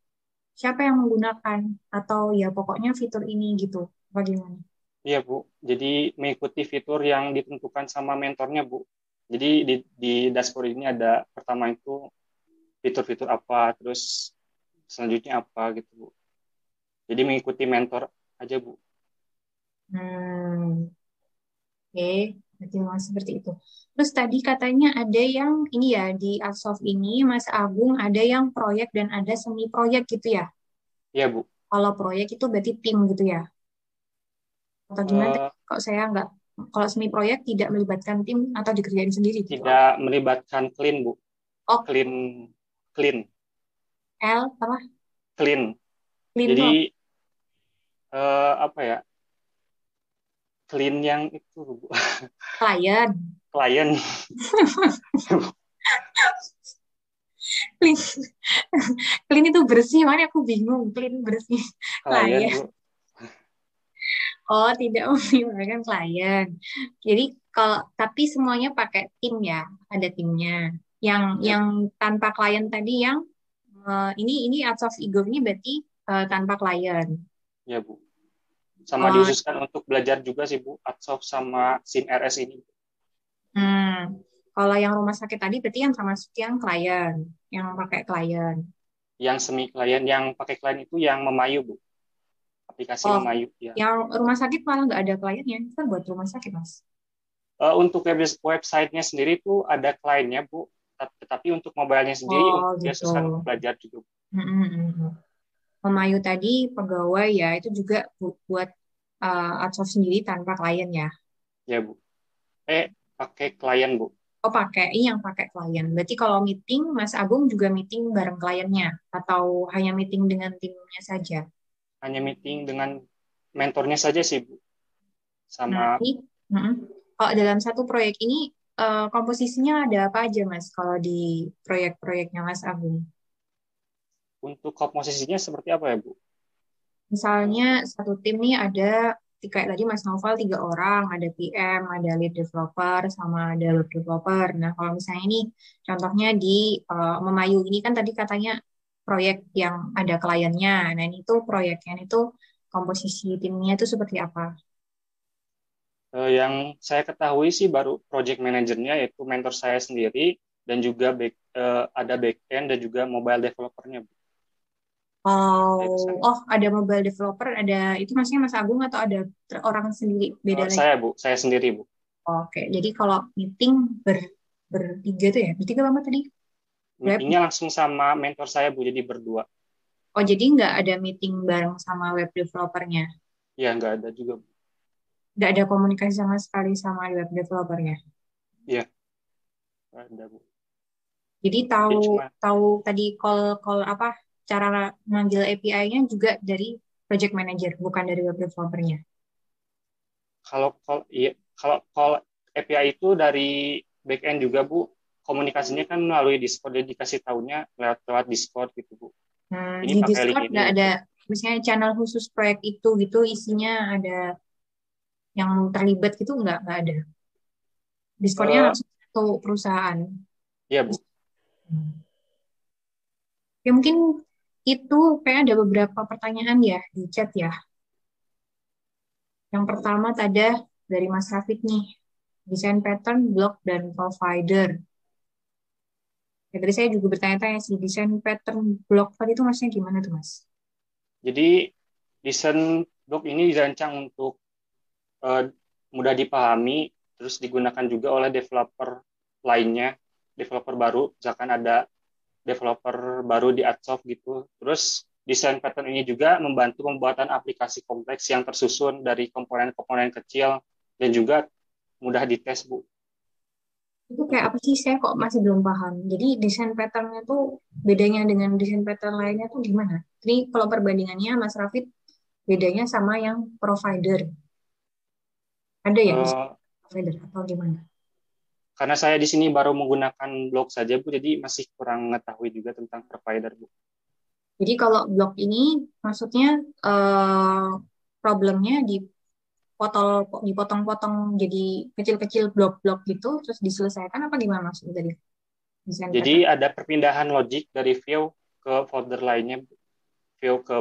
siapa yang menggunakan atau ya pokoknya fitur ini gitu. Bagaimana? Iya Bu, jadi mengikuti fitur yang ditentukan sama mentornya Bu. Jadi di dashboard ini ada pertama itu fitur-fitur apa, terus selanjutnya apa gitu Bu. Jadi mengikuti mentor aja Bu. Oke, berarti memang seperti itu. Terus tadi katanya ada yang ini ya di Asof ini Mas Agung ada yang proyek dan ada semi proyek gitu ya. Iya Bu. Kalau proyek itu berarti tim gitu ya. Atau gimana? Kok saya nggak, kalau semi proyek tidak melibatkan tim atau dikerjain sendiri gitu. Tidak melibatkan clean Bu. Oh, Clean. L apa? Clean. Clean Jadi tuh apa ya? Clean yang itu Bu. klien. Klien. Clean. Clean itu bersih, makanya aku bingung. Clean bersih. Klien Klien. Bu. Oh, tidak melibatkan klien. Jadi kalau tapi semuanya pakai tim ya, ada timnya. Yang tanpa klien tadi yang ini Arts of Ego ini berarti tanpa klien. Ya Bu. Sama diususkan untuk belajar juga sih Bu, Adsoft sama SIM RS ini. Kalau yang rumah sakit tadi berarti yang termasuk yang klien, yang pakai klien. Yang semi klien, yang pakai klien itu yang Memayu Bu. Aplikasi Memayu. Ya. Yang rumah sakit malah nggak ada kliennya, itu kan buat rumah sakit Mas. Untuk website-nya sendiri itu ada kliennya Bu, tetapi untuk mobile-nya sendiri diususkan untuk belajar juga. Memayu tadi pegawai ya, itu juga buat Adsoft sendiri tanpa klien ya? Ya Bu. Pakai klien Bu. Oh pakai, yang pakai klien. Berarti kalau meeting, Mas Agung juga meeting bareng kliennya? Atau hanya meeting dengan timnya saja? Hanya meeting dengan mentornya saja sih Bu. Sama. Kalau dalam satu proyek ini, komposisinya ada apa aja Mas, kalau di proyek-proyeknya Mas Agung? Untuk komposisinya seperti apa ya Bu? Misalnya satu tim nih ada kayak tadi Mas Novel 3 orang, ada PM, ada lead developer, sama ada web developer. Nah, kalau misalnya ini contohnya di Memayu ini kan tadi katanya proyek yang ada kliennya. Nah, ini tuh proyeknya itu komposisi timnya itu seperti apa? Yang saya ketahui sih baru project manajernya yaitu mentor saya sendiri dan juga ada back-end dan juga mobile developernya. Oh, ada mobile developer, ada itu maksudnya Mas Agung atau ada orang sendiri beda lagi? Saya Bu, saya sendiri Bu. Oke, jadi kalau meeting bertiga tuh ya, bertiga apa tadi? Meetingnya langsung sama mentor saya Bu, jadi berdua. Oh, jadi nggak ada meeting bareng sama web developernya? Iya, nggak ada juga Bu. Nggak ada komunikasi sama sekali sama web developernya? Iya, nggak ada Bu. Jadi tahu tadi call apa cara manggil API-nya juga dari project manager, bukan dari web developernya. Kalau call API itu dari back-end juga Bu. Komunikasinya kan melalui Discord, jadi dikasih tahunya lewat Discord gitu Bu. Ini di Discord nggak ada, misalnya channel khusus proyek itu gitu, isinya ada yang terlibat gitu nggak ada. Discordnya langsung satu perusahaan. Iya Bu. Ya mungkin itu kayak ada beberapa pertanyaan ya di chat ya. Yang pertama tadi dari Mas Rafiq nih, desain pattern, blok, dan provider. Ya, tadi saya juga bertanya-tanya sih, desain pattern blok tadi itu maksudnya gimana tuh Mas? Jadi desain blok ini dirancang untuk mudah dipahami, terus digunakan juga oleh developer lainnya, developer baru, misalkan ada developer baru di Adsoft gitu. Terus desain pattern ini juga membantu pembuatan aplikasi kompleks yang tersusun dari komponen-komponen kecil dan juga mudah dites, Bu. Itu kayak apa sih? Saya kok masih belum paham. Jadi desain patternnya tuh bedanya dengan desain pattern lainnya tuh gimana? Ini kalau perbandingannya Mas Rafid bedanya sama yang provider. Ada ya desain Eh, provider atau gimana? karena saya di sini baru menggunakan blog saja, Bu, jadi masih kurang mengetahui juga tentang provider, Bu. Jadi kalau blok ini maksudnya problemnya dipotong-potong jadi kecil-kecil blok-blok gitu terus diselesaikan apa gimana maksudnya tadi desain Jadi pattern? ada perpindahan logik dari view ke folder lainnya, view ke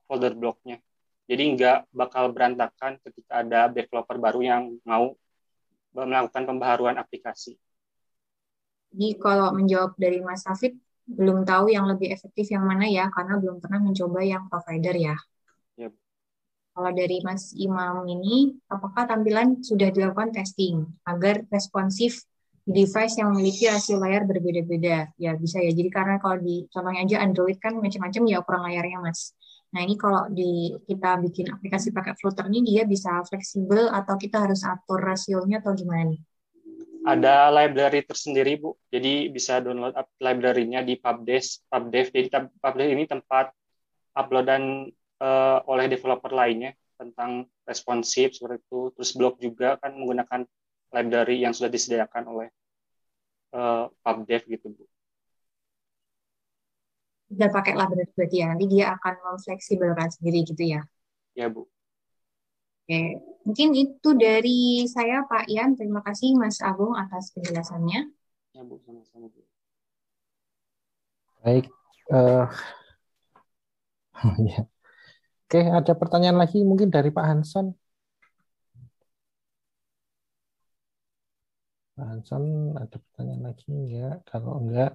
folder bloknya. Jadi nggak bakal berantakan ketika ada developer baru yang mau melakukan pembaharuan aplikasi. Jadi kalau menjawab dari Mas Hafid belum tahu yang lebih efektif yang mana ya karena belum pernah mencoba yang provider ya. Ya, Kalau dari Mas Imam ini, apakah tampilan sudah dilakukan testing agar responsif di device yang memiliki rasio layar berbeda-beda? Ya bisa ya. Jadi karena kalau di contohnya aja Android kan macam-macam ya ukuran layarnya Mas. Nah ini kalau kita bikin aplikasi pakai Flutter ini dia bisa fleksibel atau kita harus atur rasionya atau gimana nih? ada library tersendiri, Bu. Jadi bisa download library-nya di Pubdev. Jadi Pubdev ini tempat uploadan oleh developer lainnya tentang responsif seperti itu. Terus blog juga kan menggunakan library yang sudah disediakan oleh Pubdev gitu, Bu. Udah pakai lah berarti ya. Nanti dia akan memfleksibelkan sendiri gitu ya. Ya, Bu. Oke, mungkin itu dari saya Pak Ian. Terima kasih Mas Agung atas penjelasannya. Ya, Bu, sama-sama, Bu. Baik. Ya. Oke, ada pertanyaan lagi mungkin dari Pak Hanson. Pak Hanson, ada pertanyaan lagi enggak? Kalau enggak,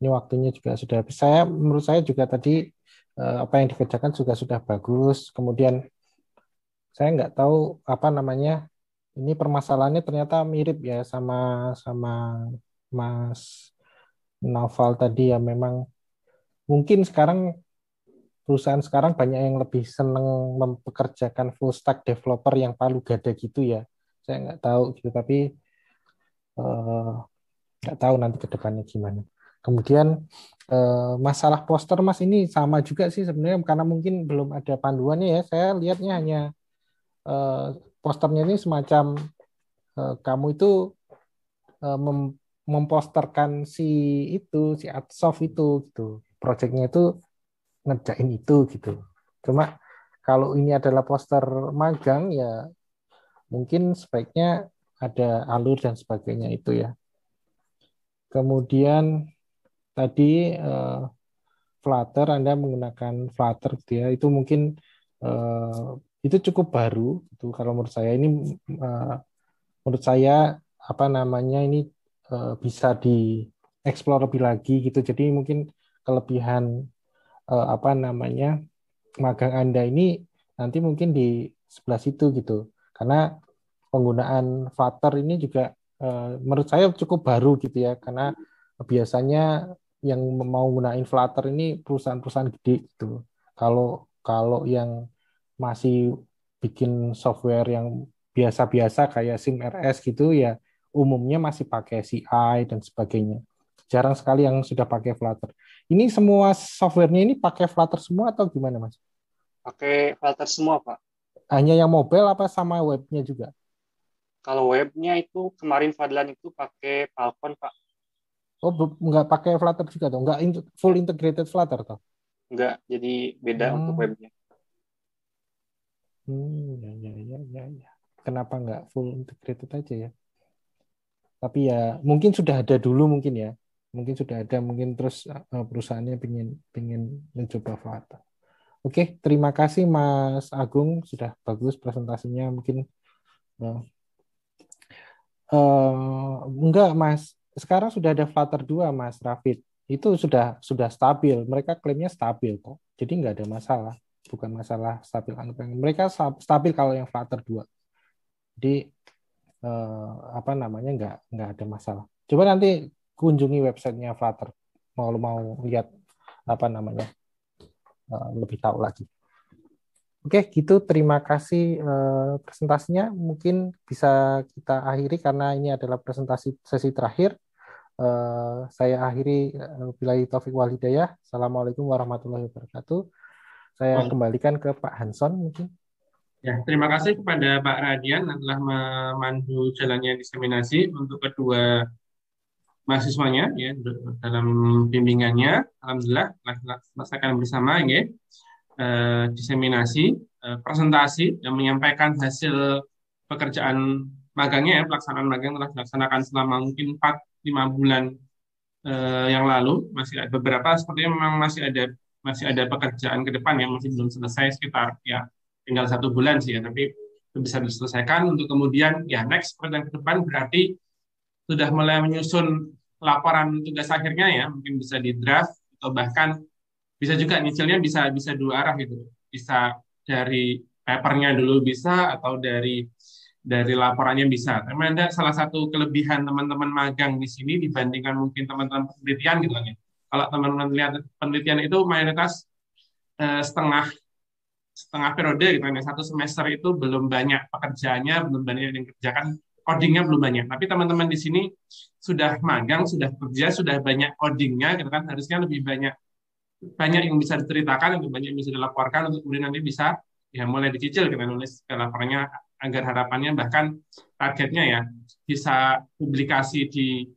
ini waktunya juga sudah habis. Menurut saya juga tadi apa yang dikerjakan juga sudah bagus. Kemudian saya nggak tahu apa namanya. Ini permasalahannya ternyata mirip ya sama sama Mas Naufal tadi ya. Memang mungkin sekarang perusahaan sekarang banyak yang lebih seneng mempekerjakan full stack developer yang palu gada gitu ya. Saya nggak tahu gitu, tapi eh, nggak tahu nanti ke depannya gimana. Kemudian masalah poster Mas ini sama juga sih sebenarnya karena mungkin belum ada panduannya ya. Saya lihatnya hanya eh, posternya ini semacam kamu itu memposterkan si Adsoft itu gitu. Proyeknya itu ngerjain itu gitu. Cuma kalau ini adalah poster magang ya mungkin sebaiknya ada alur dan sebagainya itu ya. Kemudian tadi Flutter, Anda menggunakan Flutter gitu ya, itu mungkin itu cukup baru itu kalau menurut saya ini menurut saya apa namanya ini bisa dieksplor lebih lagi gitu. Jadi mungkin kelebihan apa namanya magang Anda ini nanti mungkin di sebelah situ gitu. Karena penggunaan Flutter ini juga menurut saya cukup baru gitu ya. Karena biasanya yang mau gunain Flutter ini perusahaan-perusahaan gede gitu. Kalau kalau yang masih bikin software yang biasa-biasa kayak SimRS gitu ya umumnya masih pakai CI dan sebagainya. Jarang sekali yang sudah pakai Flutter. Ini semua softwarenya ini pakai Flutter semua atau gimana, Mas? Pakai Flutter semua, Pak. Hanya yang mobile apa sama webnya juga? Kalau webnya itu kemarin Fadlan itu pakai Falcon, Pak. Oh, nggak pakai Flutter juga tuh? Nggak full integrated Flutter tuh? Enggak, jadi beda untuk Hmm, webnya. ya. Kenapa nggak full integrated aja ya? Tapi ya mungkin sudah ada dulu mungkin ya. Mungkin sudah ada, mungkin terus perusahaannya pengen mencoba Flutter. Oke, terima kasih Mas Agung, sudah bagus presentasinya. Mungkin uh, enggak Mas, sekarang sudah ada Flutter 2 Mas Rafid. Itu sudah stabil. Mereka klaimnya stabil kok. Jadi nggak ada masalah. Bukan masalah stabil. Mereka stabil kalau yang Flutter 2. Jadi apa namanya nggak ada masalah. Coba nanti kunjungi websitenya Flutter. Mau lihat apa namanya lebih tahu lagi. Oke, gitu. Terima kasih presentasinya. Mungkin bisa kita akhiri karena ini adalah presentasi sesi terakhir. Saya akhiri. Billahi taufik wal hidayah. Assalamualaikum warahmatullahi wabarakatuh. Saya kembalikan ke Pak Hanson mungkin. Ya, terima kasih kepada Pak Radian yang telah memandu jalannya diseminasi untuk kedua mahasiswanya ya dalam bimbingannya. Alhamdulillah telah selesaikan bersama ya. Diseminasi, presentasi dan menyampaikan hasil pekerjaan magangnya ya, pelaksanaan magang telah dilaksanakan selama mungkin 4-5 bulan yang lalu. Masih ada beberapa sepertinya memang masih ada pekerjaan ke depan yang masih belum selesai sekitar ya tinggal 1 bulan sih ya, tapi itu bisa diselesaikan untuk kemudian ya next pekerjaan ke depan berarti sudah mulai menyusun laporan tugas akhirnya ya, mungkin bisa di draft atau bahkan bisa juga nyicilnya bisa dua arah gitu, bisa dari papernya dulu bisa atau dari laporannya bisa. Tapi ada salah satu kelebihan teman-teman magang di sini dibandingkan mungkin teman-teman penelitian gitu kan ya. Kalau teman-teman lihat penelitian itu mayoritas setengah periode gitu kan ya. 1 semester itu belum banyak pekerjaannya, belum banyak yang kerjakan, codingnya belum banyak. Tapi teman-teman di sini sudah magang, sudah kerja, sudah banyak codingnya gitu kan, harusnya lebih banyak yang bisa diceritakan, lebih banyak yang bisa dilaporkan untuk kemudian nanti bisa ya mulai dicicil kita nulis ke laporannya agar harapannya bahkan targetnya ya bisa publikasi di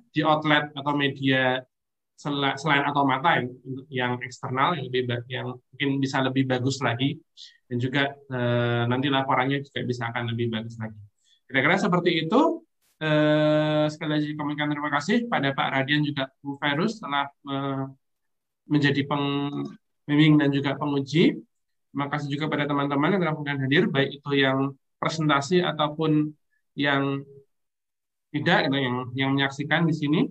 di outlet atau media selain Automata yang eksternal yang mungkin bisa lebih bagus lagi dan juga nanti laporannya juga bisa akan lebih bagus lagi. Kira-kira seperti itu. Sekali lagi kami terima kasih pada Pak Radian juga Bu Ferus telah menjadi pembimbing dan juga penguji. Terima kasih juga pada teman-teman yang telah hadir, baik itu yang presentasi ataupun yang tidak, yang menyaksikan di sini.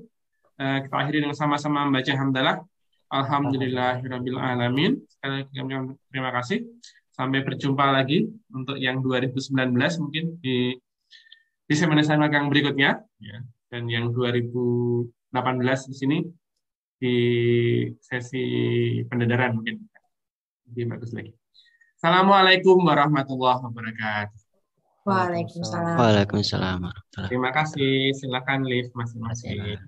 Kita akhiri dengan sama-sama membaca hamdalah. Alhamdulillahirabbil alamin. Sekali lagi kami terima kasih. Sampai berjumpa lagi untuk yang 2019 mungkin di seminasi magang berikutnya ya. Dan yang 2018 di sini di sesi pendadaran mungkin lebih bagus lagi. Assalamualaikum warahmatullahi wabarakatuh. Waalaikumsalam. Waalaikumsalam. Terima kasih. Silakan live masing-masing.